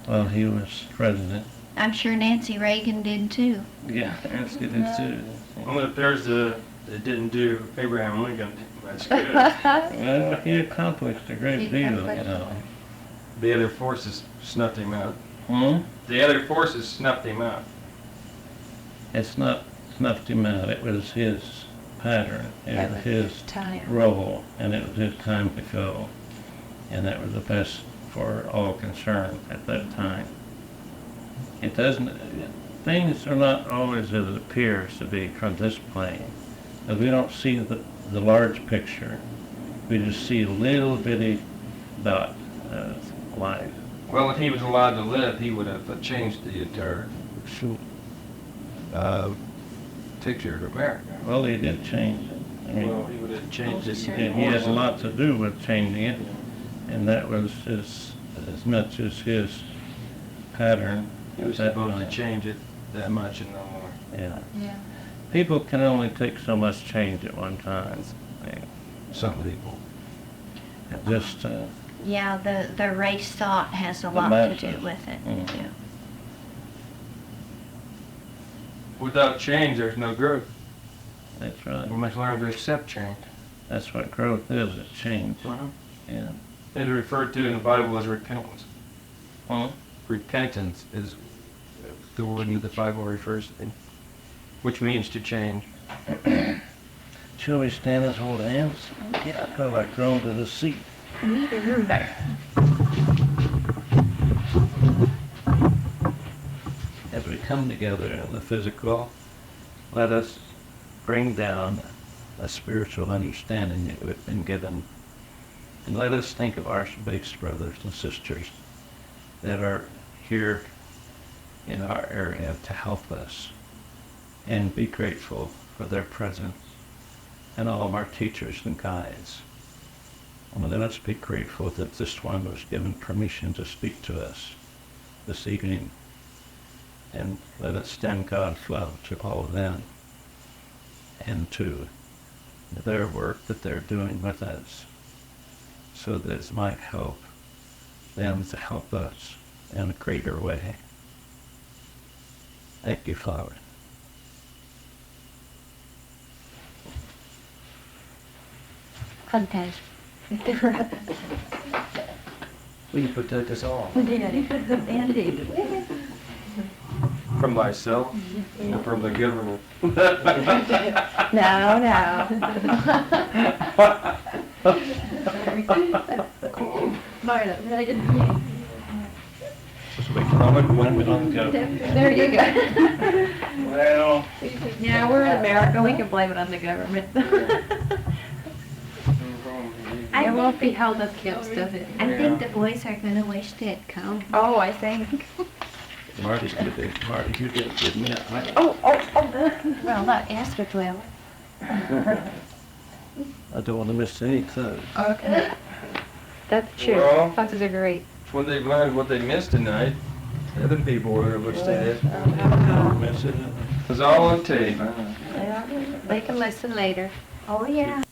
while he was president. I'm sure Nancy Reagan did too. Yeah, that's good too. Well, if there's it didn't do Abraham Lincoln, that's good. Well, he accomplished a great deal, you know. The other forces snuffed him out. Hmm? The other forces snuffed him out. It's not snuffed him out. It was his pattern. It was his Time. role, and it was his time to go. And that was the best for all concerned at that time. It doesn't, things are not always as it appears to be from this plane. Because we don't see the large picture. We just see a little bitty dot of life. Well, if he was allowed to live, he would have changed the entire picture of America. Well, he did change it. I mean, Well, he would have changed it. and he has a lot to do with changing it, and that was as much as his pattern. He was at that supposed to time. change it that much and no more. Yeah. Yeah. People can only take so much change at one time. Some people. It just, Yeah, the race thought has a The lot to masses. do with it. Mm. too. Without change, there's no growth. that's right. We must learn to accept change. That's what growth is, it's change. Yeah. It is referred to in the Bible as repentance. Huh? Repentance is the word that the Bible refers to, which means to change. Shall we stand and hold hands? Yeah, I feel like thrown to the seat. As we come together in the physical, let us bring down a spiritual understanding that we've been given. And let us think of our base brothers and sisters that are here in our area to help us, and be grateful for their presence and all of our teachers and guides. And let us be grateful that this one was given permission to speak to us this evening. And let us extend God's love to all of them and to their work that they're doing with us, so that it might help them to help us in a greater way. Thank you, Father. Fantastic. Will you protect us all Indeed. from thyself and from the government? No, no. Marta, right? When we don't go. There you go. Well, Yeah, we're in America. We can blame it on the government. I It won't think be held against us. I think the boys are gonna wish they'd come. Oh, I think. Marty's gonna be, Marty, you didn't give me that. Oh. Well, not Esther 12. I don't want to miss any clue. Okay. That's true. Well- Foxes are great. When they've learned what they missed tonight, the other people will wish they did. Miss it. It was all on tape. They can listen later. Oh, yeah.